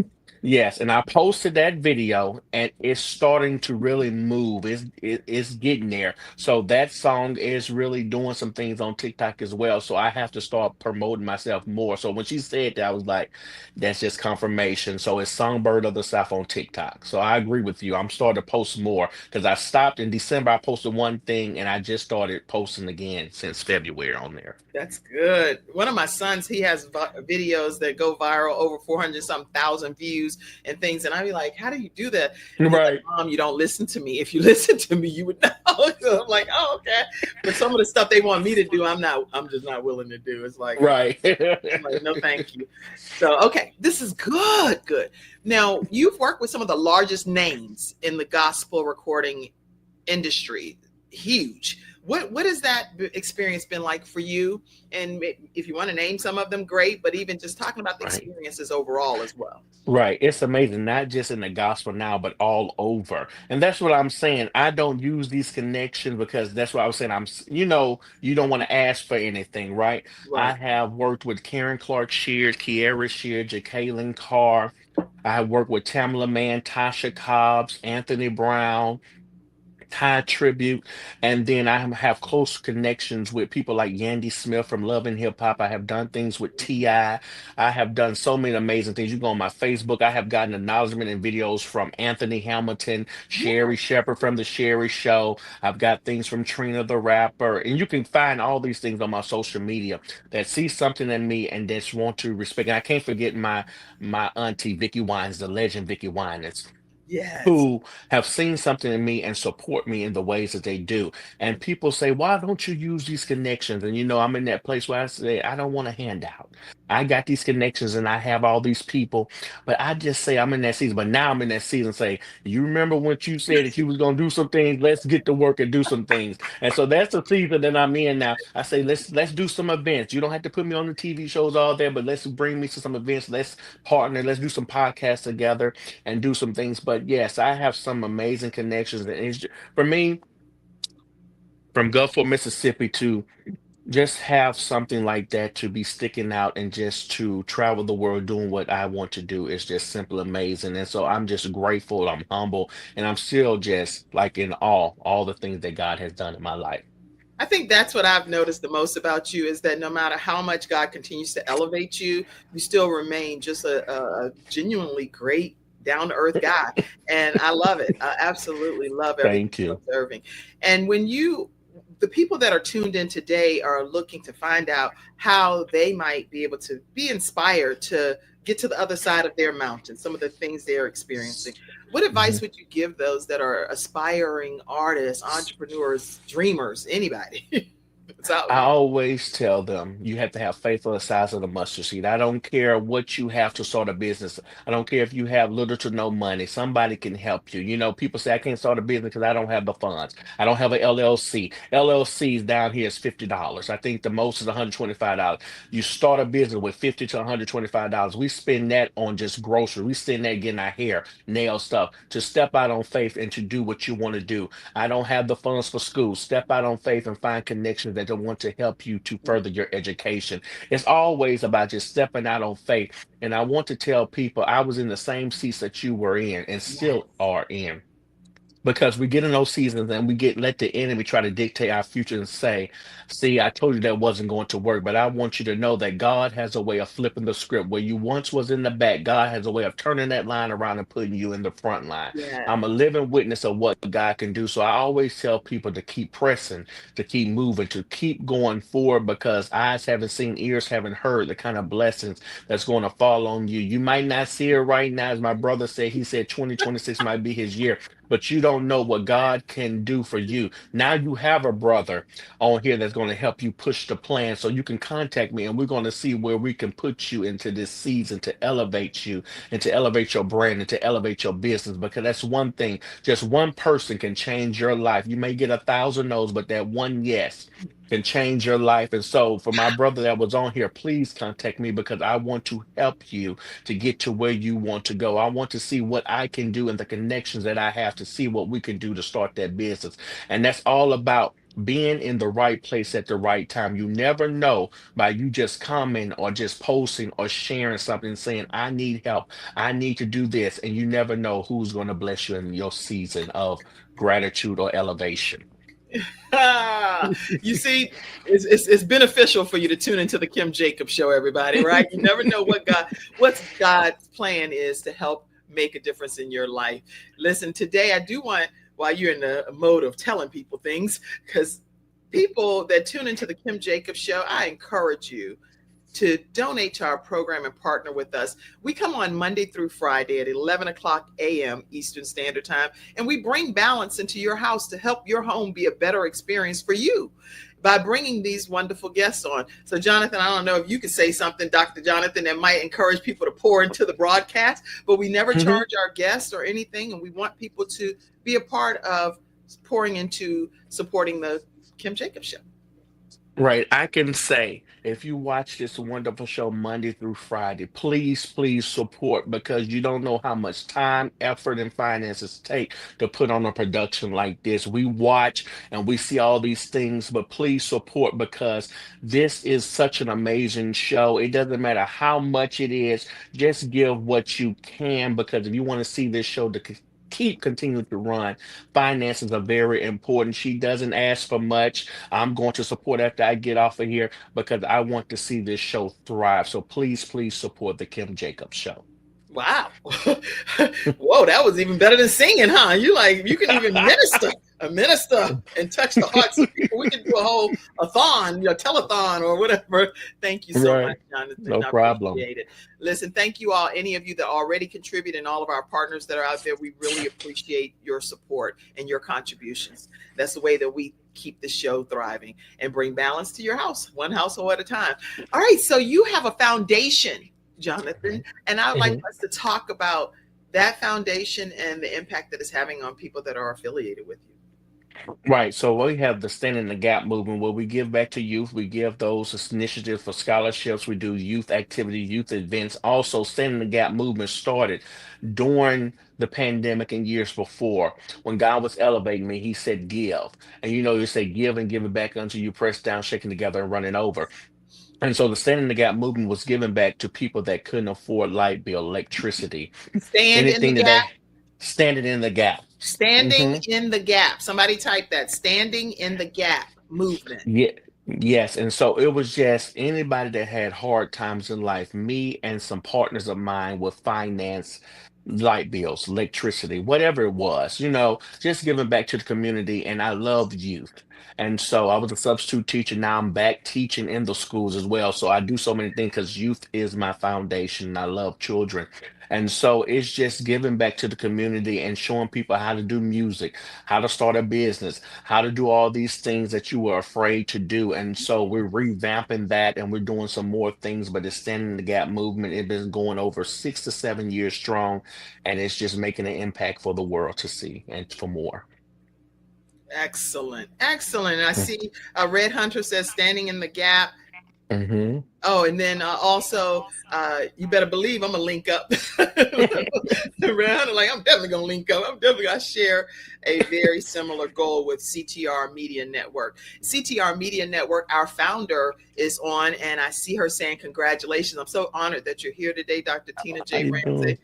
Yes, and I posted that video and it's starting to really move. It's getting there. So that song is really doing some things on TikTok as well. So I have to start promoting myself more. So when she said that, I was like, that's just confirmation. So it's Songbird of the South on TikTok. So I agree with you. I'm starting to post more because I stopped in December. I posted one thing and I just started posting again since February on there. That's good. One of my sons, he has videos that go viral, over 400 some thousand views and things. And I be like, how do you do that? And he's like, Right. Mom, you don't listen to me. If you listen to me, you would know. So I'm like, oh, okay. But some of the stuff they want me to do, I'm just not willing to do. It's like, Right. I'm like, no, thank you. So, okay, this is good. Good. Now, you've worked with some of the largest names in the gospel recording industry. Huge. What has that experience been like for you? And if you want to name some of them, great. But even just talking about the Right. experiences overall as well. Right. It's amazing, not just in the gospel now, but all over. And that's what I'm saying. I don't use these connections because that's what I was saying. You don't want to ask for anything, right? I Right. have worked with Karen Clark Sheard, Kiera Sheard, Jacqueline Carr. I have worked with Tamala Mann, Tasha Cobbs, Anthony Brown, Thai tribute, and then have close connections with people like Yandy Smith from Love and Hip Hop. I have done things with Ti. I have done so many amazing things. You go on my Facebook. I have gotten acknowledgement and videos from Anthony Hamilton, Yeah. Sherry Shepherd from the Sherry Show. I've got things from Trina the rapper, and you can find all these things on my social media that see something in me and just want to respect. And I can't forget my auntie Vicky Wines, the legend Vicky Wines, Yes. who have seen something in me and support me in the ways that they do. And people say, why don't you use these connections? And I'm in that place where I say, I don't want a handout. I got these connections and I have all these people, but I just say I'm in that season. But now I'm in that season say, you remember when you said that you was gonna do some things, let's get to work and do some things. And so that's the season that I'm in now. I say, let's do some events. You don't have to put me on the TV shows all there, but let's bring me to some events. Let's partner, let's do some podcasts together and do some things. But yes, I have some amazing connections. And for me, from Gulfport, Mississippi to just have something like that to be sticking out and just to travel the world doing what I want to do is just simply amazing. And so I'm just grateful, I'm humble, and I'm still just like in awe, all the things that God has done in my life. I think that's what I've noticed the most about you is that no matter how much God continues to elevate you, you still remain just a genuinely great, down to earth guy. And I love it. I absolutely love everything Thank I'm you. observing. And the people that are tuned in today are looking to find out how they might be able to be inspired to get to the other side of their mountain, some of the things they're experiencing. What advice would you give those that are aspiring artists, entrepreneurs, dreamers, anybody that's out I here? always tell them you have to have faith on the size of the mustard seed. I don't care what you have to start a business. I don't care if you have little to no money. Somebody can help you. People say I can't start a business because I don't have the funds. I don't have an LLC. LLCs down here is $50. I think the most is $125. You start a business with $50 to $125. We spend that on just groceries. We spend that getting our hair, nail stuff to step out on faith and to do what you want to do. I don't have the funds for school. Step out on faith and find connections that want to help you to further your education. It's always about just stepping out on faith. And I want to tell people I was in the same seats that you were in and Yes. still are in because we get in those seasons and we get let the enemy try to dictate our future and say, see, I told you that wasn't going to work, but I want you to know that God has a way of flipping the script. Where you once was in the back, God has a way of turning that line around and putting you in the front line. Yes. I'm a living witness of what God can do. So I always tell people to keep pressing, to keep moving, to keep going forward because eyes haven't seen, ears haven't heard the kind of blessings that's going to fall on you. You might not see it right now. As my brother said, he said 2026 might be his year, but you don't know what God can do for you. Now you have a brother on here that's going to help you push the plan. So you can contact me and we're going to see where we can put you into this season to elevate you and to elevate your brand and to elevate your business. Because that's one thing, just one person can change your life. You may get 1,000 no's, but that one yes can change your life. And so for my brother that was on here, please contact me because I want to help you to get to where you want to go. I want to see what I can do and the connections that I have to see what we can do to start that business. And that's all about being in the right place at the right time. You never know by you just commenting or just posting or sharing something saying, I need help. I need to do this. And you never know who's going to bless you in your season of gratitude or elevation. You see, it's beneficial for you to tune into the Kim Jacobs Show, everybody, right? You never know what's God's plan is to help make a difference in your life. Listen, today I do want, while you're in the mode of telling people things, because people that tune into the Kim Jacobs Show, I encourage you to donate to our program and partner with us. We come on Monday through Friday at 11 o'clock a.m. Eastern Standard Time, and we bring balance into your house to help your home be a better experience for you by bringing these wonderful guests on. So, Jonathan, I don't know if you could say something, Dr. Jonathan, that might encourage people to pour into the broadcast, but we never charge our guests or anything, and we want people to be a part of pouring into supporting the Kim Jacobs Show. Right. I can say if you watch this wonderful show Monday through Friday, please support, because you don't know how much time, effort, and finances take to put on a production like this. We watch and we see all these things, but please support, because this is such an amazing show. It doesn't matter how much it is, just give what you can, because if you want to see this show to keep continuing to run, finances are very important. She doesn't ask for much. I'm going to support after I get off of here, because I want to see this show thrive. So please support the Kim Jacobs Show. Wow. Whoa, that was even better than singing, huh? You can even minister and touch the hearts of people. We can do a whole telethon or whatever. Thank you so much, Jonathan. No problem. Appreciate it. Listen, thank you all, any of you that already contribute, and all of our partners that are out there. We really appreciate your support and your contributions. That's the way that we keep the show thriving and bring balance to your house, one household at a time. All right, so you have a foundation, Jonathan, and I'd like us to talk about that foundation and the impact that it's having on people that are affiliated with you. Right. So we have the Stand in the Gap movement, where we give back to youth. We give those initiatives for scholarships. We do youth activity, youth events. Also, Stand in the Gap movement started during the pandemic and years before. When God was elevating me, he said, give. And you say, give and give it back unto you, pressed down, shaken together, and running over. And so the Stand in the Gap movement was given back to people that couldn't afford light bill, electricity, anything that they standing in the gap. Standing in the gap. Somebody type that. Standing in the gap movement. Yeah. Yes. And so it was just anybody that had hard times in life, me and some partners of mine with finance, light bills, electricity, whatever it was, just giving back to the community. And I love youth. And so I was a substitute teacher. Now I'm back teaching in the schools as well. So I do so many things because youth is my foundation. And I love children. And so it's just giving back to the community and showing people how to do music, how to start a business, how to do all these things that you were afraid to do. And so we're revamping that, and we're doing some more things, but it's Standing in the Gap movement. It's been going over 6 to 7 years strong, and it's just making an impact for the world to see and for more. Excellent. And I see Red Hunter says Standing in the Gap. Mm-hmm. Oh, and then also, you better believe I'm gonna link up. I'm definitely gonna link up. I'm definitely gonna share a very similar goal with CTR Media Network. CTR Media Network, our founder is on, and I see her saying congratulations. I'm so honored that you're here today, Dr. Tina J. Ramsey.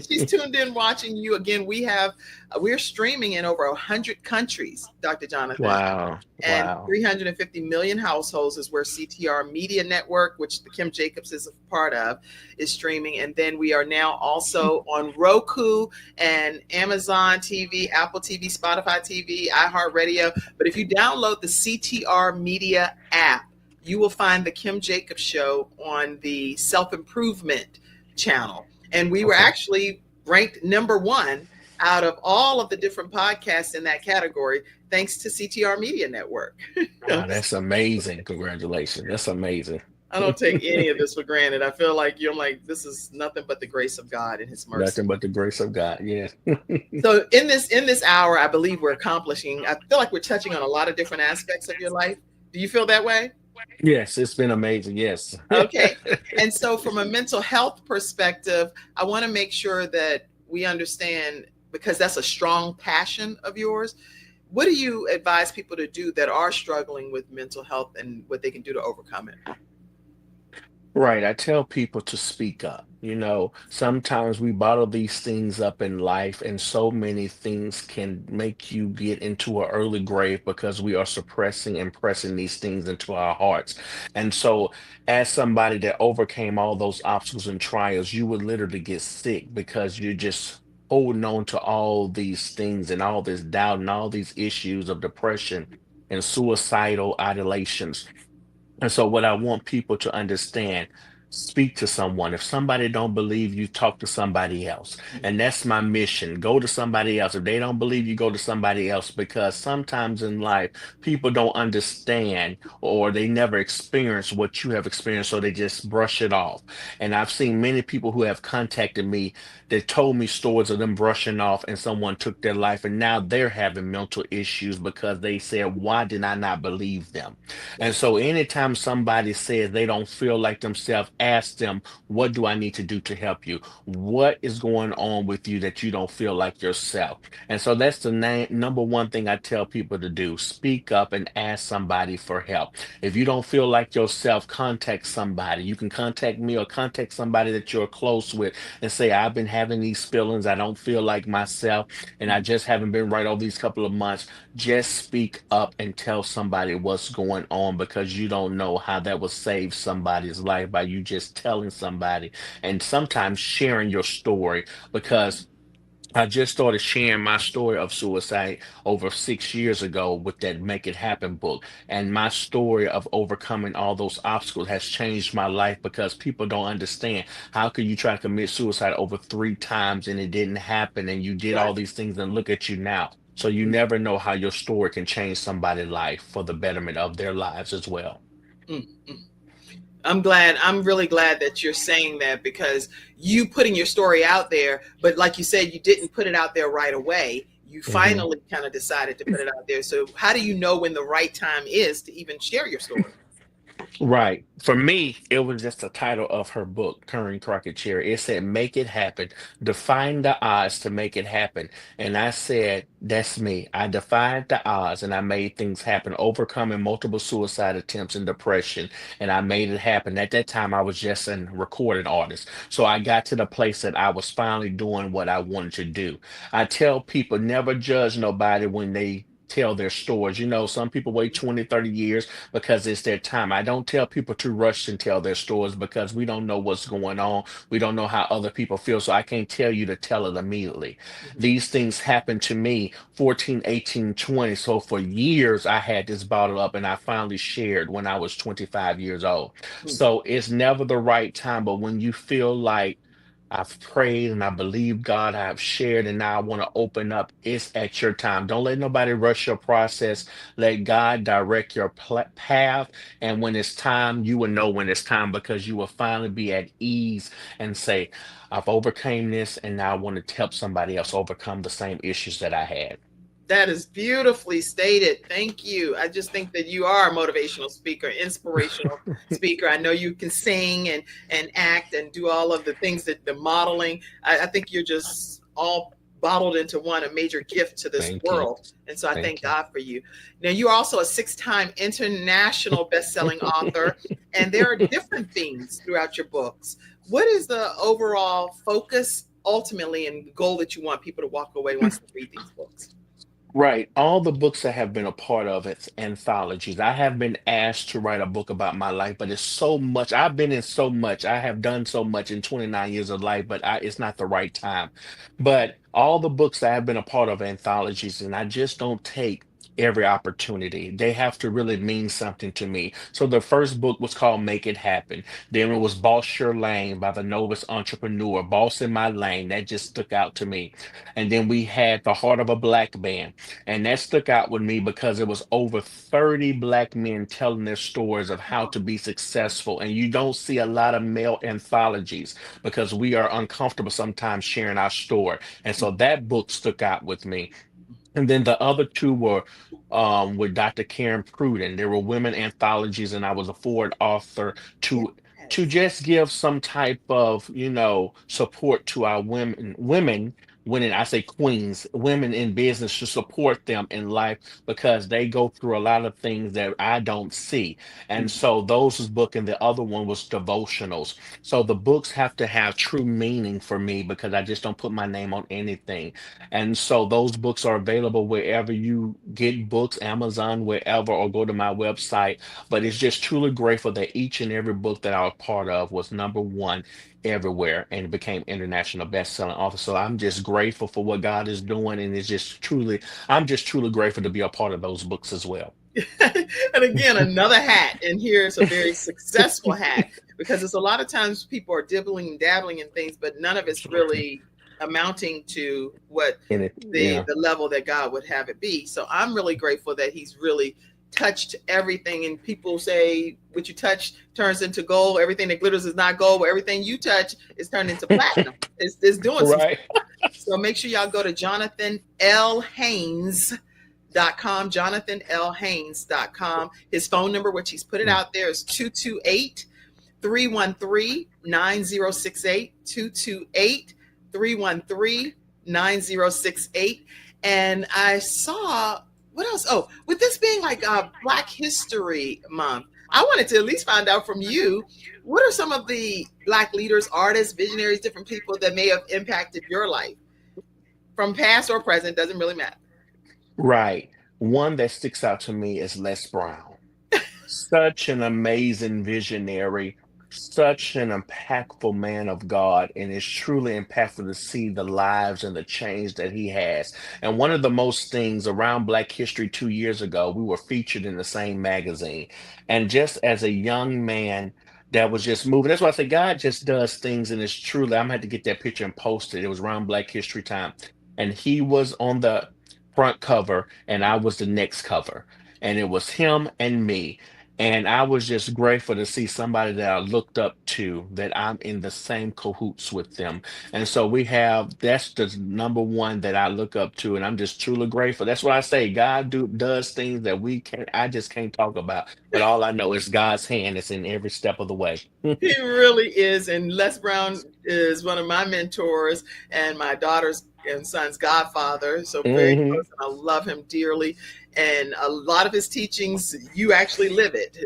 She's tuned in watching you. Again, we're streaming in over 100 countries, Dr. Jonathan. Wow. And 350 million households is where CTR Media Network, which the Kim Jacobs is a part of, is streaming. And then we are now also on Roku and Amazon TV, Apple TV, Spotify TV, iHeartRadio. But if you download the CTR Media app, you will find the Kim Jacobs Show on the self-improvement channel. And we were actually ranked number 1 out of all of the different podcasts in that category, thanks to CTR Media Network. Wow, that's amazing. Congratulations. That's amazing. I don't take any of this for granted. I feel like I'm like, this is nothing but the grace of God and his mercy. Nothing but the grace of God. Yeah. So in this hour, I believe I feel like we're touching on a lot of different aspects of your life. Do you feel that way? Yes, it's been amazing. Yes. Okay. And so from a mental health perspective, I want to make sure that we understand, because that's a strong passion of yours. What do you advise people to do that are struggling with mental health and what they can do to overcome it? Right. I tell people to speak up. Sometimes we bottle these things up in life, and so many things can make you get into an early grave because we are suppressing and pressing these things into our hearts. And so, as somebody that overcame all those obstacles and trials, you would literally get sick because you're just holding on to all these things and all this doubt and all these issues of depression and suicidal ideations. And so what I want people to understand, speak to someone. If somebody don't believe you, talk to somebody else. And that's my mission. Go to somebody else. If they don't believe you, go to somebody else, because sometimes in life people don't understand or they never experience what you have experienced, so they just brush it off. And I've seen many people who have contacted me that told me stories of them brushing off and someone took their life, and now they're having mental issues because they said, why did I not believe them? And so anytime somebody says they don't feel like themselves, ask them, what do I need to do to help you? What is going on with you that you don't feel like yourself? And so that's the number one thing I tell people to do. Speak up and ask somebody for help. If you don't feel like yourself, contact somebody. You can contact me or contact somebody that you're close with and say, I've been having these feelings. I don't feel like myself, and I just haven't been right over these couple of months. Just speak up and tell somebody what's going on, because you don't know how that will save somebody's life by you just telling somebody and sometimes sharing your story. Because I just started sharing my story of suicide over 6 years ago with that Make It Happen book. And my story of overcoming all those obstacles has changed my life, because people don't understand, how could you try to commit suicide over 3 times and it didn't happen, and you did all Right. these things and look at you now. So you never know how your story can change somebody's life for the betterment of their lives as well. Mm-hmm. I'm really glad that you're saying that, because you putting your story out there, but like you said, you didn't put it out there right away. You Mhm. finally kind of decided to put it out there. So how do you know when the right time is to even share your story? Right. For me, it was just the title of her book, Current Crockett Cherry. It said, Make It Happen. Define the odds to make it happen. And I said, that's me. I defied the odds and I made things happen, overcoming multiple suicide attempts and depression. And I made it happen. At that time, I was just a recording artist. So I got to the place that I was finally doing what I wanted to do. I tell people, never judge nobody when they tell their stories. Some people wait 20, 30 years because it's their time. I don't tell people to rush and tell their stories, because we don't know what's going on. We don't know how other people feel. So I can't tell you to tell it immediately. Mhm. These things happened to me 14, 18, 20. So for years, I had this bottled up, and I finally shared when I was 25 years old. Mhm. So it's never the right time. But when you feel like, I've prayed and I believe God, I've shared, and now I want to open up, it's at your time. Don't let nobody rush your process. Let God direct your path. And when it's time, you will know when it's time, because you will finally be at ease and say, I've overcame this, and now I want to help somebody else overcome the same issues that I had. That is beautifully stated. Thank you. I just think that you are a motivational speaker, inspirational speaker. I know you can sing and act and do all of the things, that the modeling. I think you're just all bottled into one, a major gift to this Thank you. world. And so I thank Thank you. God for you. Now, you're also a six-time international best-selling author, and there are different themes throughout your books. What is the overall focus ultimately and goal that you want people to walk away once they read these books? Right. All the books I have been a part of, it's anthologies. I have been asked to write a book about my life, but it's so much. I've been in so much. I have done so much in 29 years of life, but it's not the right time. But all the books I have been a part of, anthologies, and I just don't take every opportunity. They have to really mean something to me. So the first book was called Make It Happen. Then it was Boss Your Lane by the Novus Entrepreneur, Boss in My Lane. That just stuck out to me. And then we had The Heart of a Black Man. And that stuck out with me because it was over 30 Black men telling their stories of how to be successful. And you don't see a lot of male anthologies because we are uncomfortable sometimes sharing our story. And so that book stuck out with me. And then the other two were with Dr. Karen Pruden. There were women anthologies, and I was a forward author to Yes. just give some type of support to our women women, I say queens, women in business, to support them in life because they go through a lot of things that I don't see. And so those was book, and the other one was devotionals. So the books have to have true meaning for me because I just don't put my name on anything. And so those books are available wherever you get books, Amazon, wherever, or go to my website. But it's just truly grateful that each and every book that I was part of was number one everywhere and became international best-selling author. So I'm just grateful for what God is doing, and it's just truly, I'm just truly grateful to be a part of those books as well. And again, another hat, and here's a very successful hat, because it's a lot of times people are dibbling and dabbling in things, but none of it's really amounting to what And it, yeah, the level that God would have it be. So I'm really grateful that He's really touched everything. And people say what you touch turns into gold. Everything that glitters is not gold, but everything you touch is turned into platinum. It's doing some right. stuff. So make sure y'all go to JonathanLHaynes.com, JonathanLHaynes.com. His phone number, which he's put it out there, is 228-313-9068, 228-313-9068. And I saw, what else? Oh, with this being like Black History Month, I wanted to at least find out from you, what are some of the Black leaders, artists, visionaries, different people that may have impacted your life from past or present, doesn't really matter. Right. One that sticks out to me is Les Brown. Such an amazing visionary, such an impactful man of God, and it's truly impactful to see the lives and the change that he has. And one of the most things around Black History 2 years ago, we were featured in the same magazine. And just as a young man that was just moving, that's why I say God just does things, and it's truly, I'm gonna have to get that picture and post it. It was around Black History time. And he was on the front cover, and I was the next cover. And it was him and me, and I was just grateful to see somebody that I looked up to, that I'm in the same cahoots with them. And so that's the number one that I look up to. And I'm just truly grateful. That's what I say. Does things that I just can't talk about. But all I know is God's hand is in every step of the way. He really is. And Les Brown is one of my mentors and my daughter's and son's godfather. So very Hmm. close. And I love him dearly. And a lot of his teachings, you actually live it.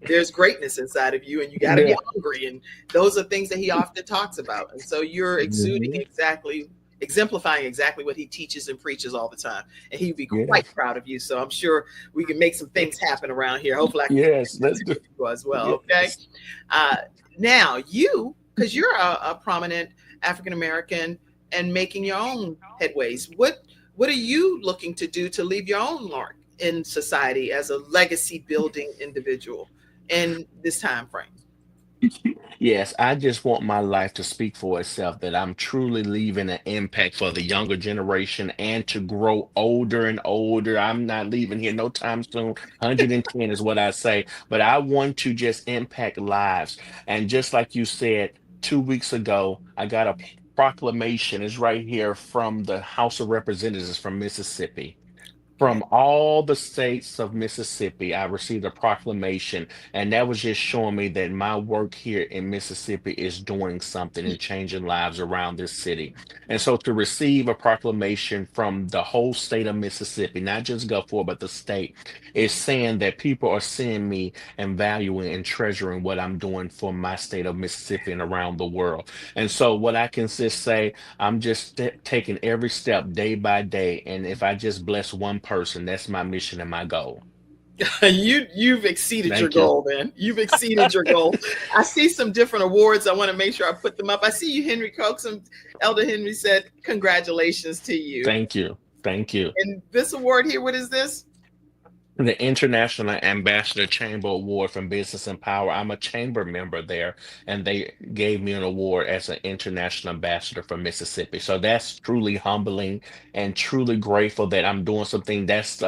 There's greatness inside of you, and you got to be Yeah. hungry. And those are things that he often talks about. And so you're exuding Hmm. exactly, exemplifying exactly what he teaches and preaches all the time. And he'd be Yeah. quite proud of you. So I'm sure we can make some things happen around here. Hopefully I can Yes. Let's do. with you as well. Okay. Yes. Uh, Now because you're a prominent African American and making your own headways, what are you looking to do to leave your own mark in society as a legacy building individual in this time frame? Yes, I just want my life to speak for itself, that I'm truly leaving an impact for the younger generation and to grow older and older. I'm not leaving here no time soon. 110 is what I say, but I want to just impact lives. And just like you said, 2 weeks ago, I got a proclamation, it's right here, from the House of Representatives from Mississippi. Okay. From all the states of Mississippi, I received a proclamation, and that was just showing me that my work here in Mississippi is doing something and changing lives around this city. And so to receive a proclamation from the whole state of Mississippi, not just Gulfport, but the state, is saying that people are seeing me and valuing and treasuring what I'm doing for my state of Mississippi and around the world. And so what I can just say, I'm just taking every step day by day. And if I just bless one person, that's my mission and my goal. You've exceeded your Thank you. goal, man. You've exceeded your goal. I see some different awards. I want to make sure I put them up. I see you, Henry Coxum. Elder Henry said, congratulations to you. Thank you. Thank you. And this award here, what is this? The International Ambassador Chamber Award from Business and Power. I'm a chamber member there, and they gave me an award as an international ambassador for Mississippi. So that's truly humbling and truly grateful that I'm doing something. That's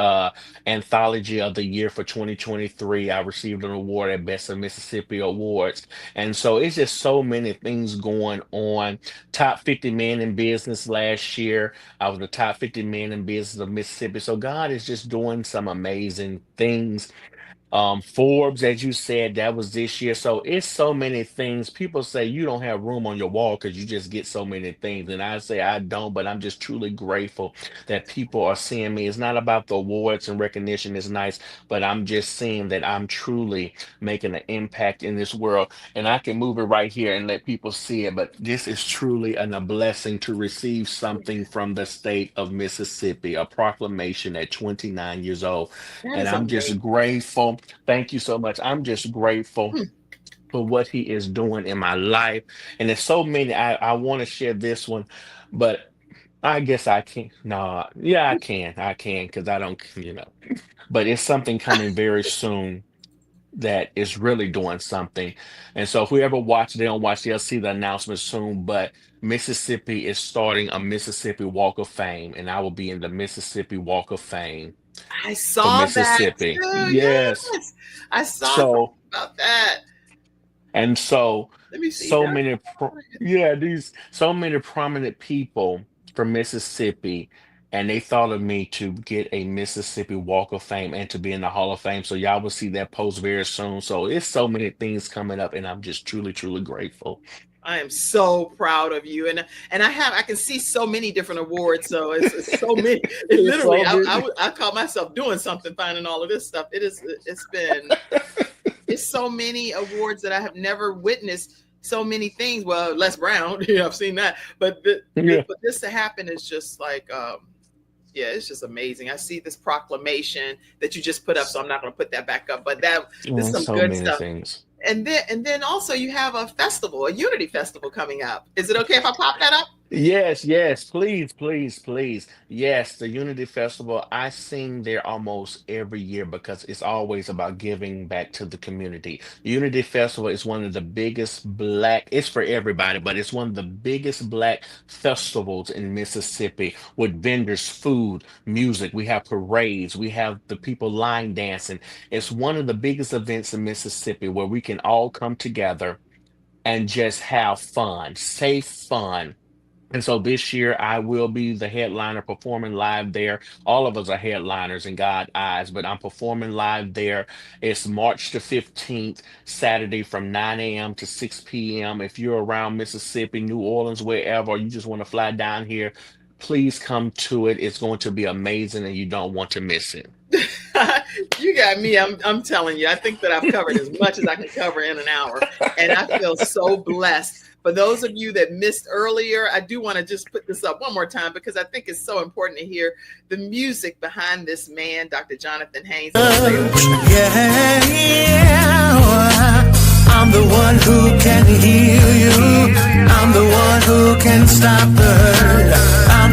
Anthology of the Year for 2023. I received an award at Best of Mississippi Awards. And so it's just so many things going on. Top 50 men in business last year. I was the top 50 men in business of Mississippi. So God is just doing some amazing things. Forbes, as you said, that was this year. So it's so many things. People say you don't have room on your wall because you just get so many things. And I say I don't, but I'm just truly grateful that people are seeing me. It's not about the awards and recognition is nice, but I'm just seeing that I'm truly making an impact in this world. And I can move it right here and let people see it. But this is truly a blessing to receive something from the state of Mississippi, a proclamation at 29 years old. That And is I'm just amazing. grateful. Thank you so much. I'm just grateful Hmm. for what he is doing in my life. And there's so many. I want to share this one, but I guess I can't. No, yeah, I can. I can because I don't, but it's something coming very soon that is really doing something. And so whoever watch, they don't watch, they'll see the announcement soon. But Mississippi is starting a Mississippi Walk of Fame, and I will be in the Mississippi Walk of Fame I for saw that Mississippi. too. Yes. Yes. I saw something So about that. And so, Let me see so that. many, yeah, these so many prominent people from Mississippi, and they thought of me to get a Mississippi Walk of Fame and to be in the Hall of Fame. So y'all will see that post very soon. So it's so many things coming up, and I'm just truly, truly grateful. I am so proud of you, and I can see so many different awards. So it's so many. It It's literally, so many. I call myself doing something, finding all of this stuff. It's been it's so many awards that I have never witnessed. So many things. Well, Les Brown, I've seen that, but Yeah, but this to happen is just like yeah, it's just amazing. I see this proclamation that you just put up, so I'm not going to put that back up. But this is some so good many stuff. things. And then also you have a festival, a Unity festival coming up. Is it okay if I pop that up? Yes, yes, please, please, please. Yes, the Unity Festival, I sing there almost every year because it's always about giving back to the community. Unity Festival is one of the biggest black, it's for everybody, but it's one of the biggest black festivals in Mississippi with vendors, food, music. We have parades, we have the people line dancing. It's one of the biggest events in Mississippi where we can all come together and just have fun, safe fun. And so this year I will be the headliner performing live there. All of us are headliners in God eyes, but I'm performing live there. It's March the 15th, Saturday from 9 a.m. to 6 p.m. If you're around Mississippi, New Orleans, wherever, or you just want to fly down here, please come to it. It's going to be amazing and you don't want to miss it. You got me. I'm telling you, I think that I've covered as much as I can cover in an hour. And I feel so blessed. For those of you that missed earlier, I do want to just put this up one more time because I think it's so important to hear the music behind this man, Dr. Jonathan Haynes. Yeah, yeah. I'm the one who can heal you. I'm the one who can stop the hurt. I'm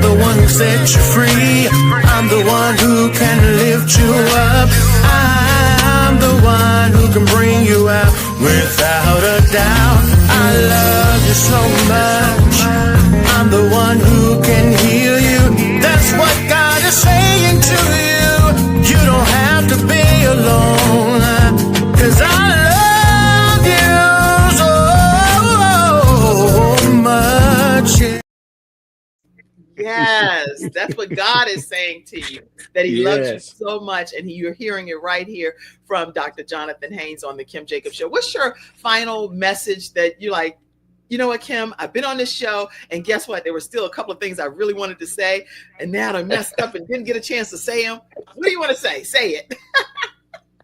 the one who set you free. I'm the one who can lift you up. I'm the one who can bring you out without a doubt. I love you so much. I'm the one who can heal you. That's what God is saying to you. You don't have to be alone. 'Cause I love you so much. Yes, that's what God is saying to you, that He loves you Yes. so much. And you're hearing it right here from Dr. Jonathan Haynes on the Kim Jacobs Show. What's your final message that you like? You know what, Kim? I've been on this show, and guess what? There were still a couple of things I really wanted to say, and now I messed up and didn't get a chance to say them. What do you want to say? Say it.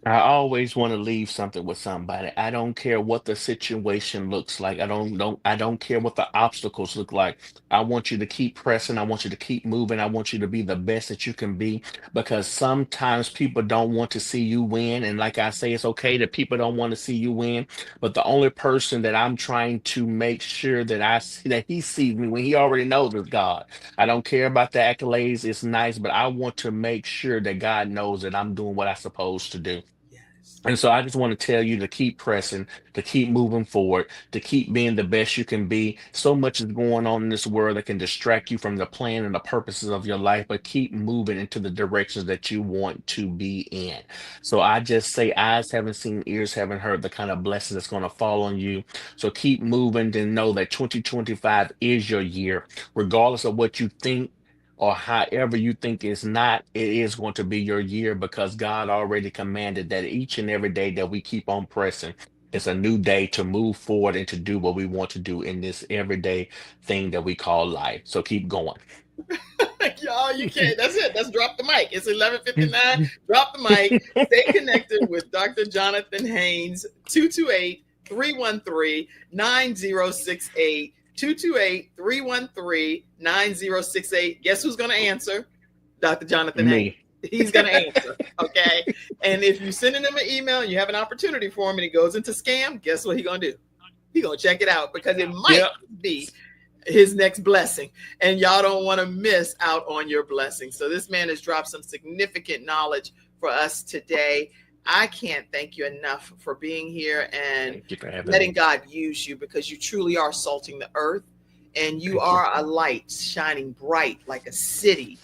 I always want to leave something with somebody. I don't care what the situation looks like. I don't care what the obstacles look like. I want you to keep pressing. I want you to keep moving. I want you to be the best that you can be because sometimes people don't want to see you win. And like I say, it's okay that people don't want to see you win. But the only person that I'm trying to make sure that I see that he sees me when he already knows is God. I don't care about the accolades. It's nice, but I want to make sure that God knows that I'm doing what I'm supposed to do. Yes. And so I just want to tell you to keep pressing, to keep moving forward, to keep being the best you can be. So much is going on in this world that can distract you from the plan and the purposes of your life, but keep moving into the directions that you want to be in. So I just say, eyes haven't seen, ears haven't heard the kind of blessing that's going to fall on you. So keep moving and know that 2025 is your year, regardless of what you think or however you think it's not, it is going to be your year, because God already commanded that each and every day that we keep on pressing, it's a new day to move forward and to do what we want to do in this everyday thing that we call life. So keep going. Y'all, you can't. That's it. That's drop the mic. It's 11:59. Drop the mic. Stay connected with Dr. Jonathan Haynes. 228-313-9068. 228-313-9068. Guess who's going to answer? Dr. Jonathan Haynes. He's going to answer. Okay. And if you're sending him an email and you have an opportunity for him and he goes into scam, guess what he's going to do? He's going to check it out, because it might be his next blessing, and y'all don't want to miss out on your blessing. So this man has dropped some significant knowledge for us today. I can't thank you enough for being here and letting God use you, because you truly are salting the earth, and you are a light shining bright like a city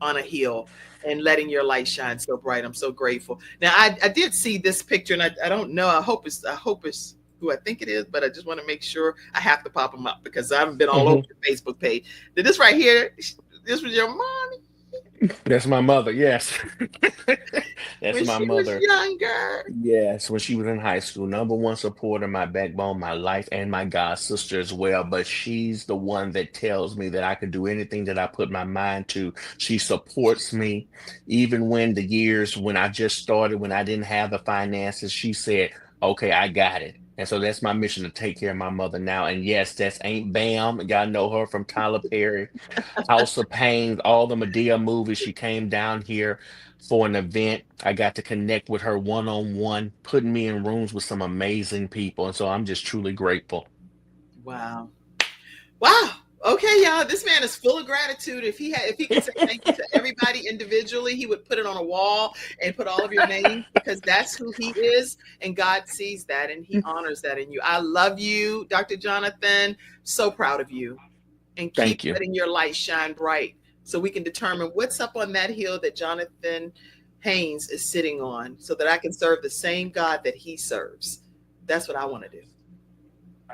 on a hill, and letting your light shine so bright. I'm so grateful. Now I did see this picture, and I don't know. I hope it's who I think it is, but I just want to make sure. I have to pop them up because I haven't been all over the Facebook page. Did this right here, this was your mommy? That's my mother, yes. That's when my she mother. Was younger. Yes, when she was in high school. Number one supporter, my backbone, my life, and my God sister as well. But she's the one that tells me that I can do anything that I put my mind to. She supports me. Even when the years when I just started, when I didn't have the finances, she said, okay, I got it. And so that's my mission, to take care of my mother now. And yes, that's Aunt Bam. Y'all know her from Tyler Perry, House of Pain, all the Madea movies. She came down here for an event. I got to connect with her one-on-one, putting me in rooms with some amazing people. And so I'm just truly grateful. Wow. Wow. Okay, y'all. This man is full of gratitude. If he could say thank you to everybody individually, he would put it on a wall and put all of your names, because that's who he is, and God sees that and he honors that in you. I love you, Dr. Jonathan. So proud of you, and keep letting your light shine bright, so we can determine what's up on that hill that Jonathan Haynes is sitting on, so that I can serve the same God that he serves. That's what I want to do.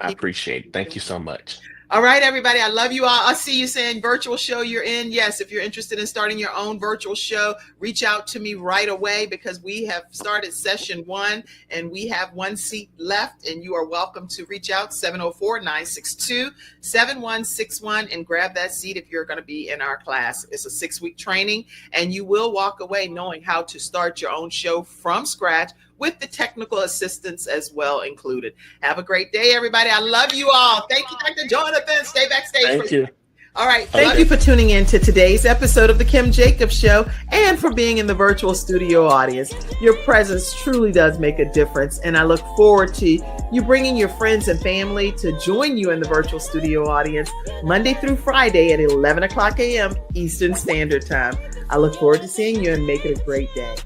I appreciate it. Thank you so much. All right, everybody. I love you all. I see you saying virtual show you're in. Yes, if you're interested in starting your own virtual show, reach out to me right away, because we have started session 1 and we have 1 seat left, and you are welcome to reach out 704-962-7161 and grab that seat if you're going to be in our class. It's a 6-week training, and you will walk away knowing how to start your own show from scratch, with the technical assistance as well included. Have a great day, everybody. I love you all. Thank you, Dr. Jonathan. Stay backstage. Thank you. All right. Thank you for tuning in to today's episode of The Kim Jacobs Show, and for being in the virtual studio audience. Your presence truly does make a difference, and I look forward to you bringing your friends and family to join you in the virtual studio audience Monday through Friday at 11 o'clock a.m. Eastern Standard Time. I look forward to seeing you, and make it a great day.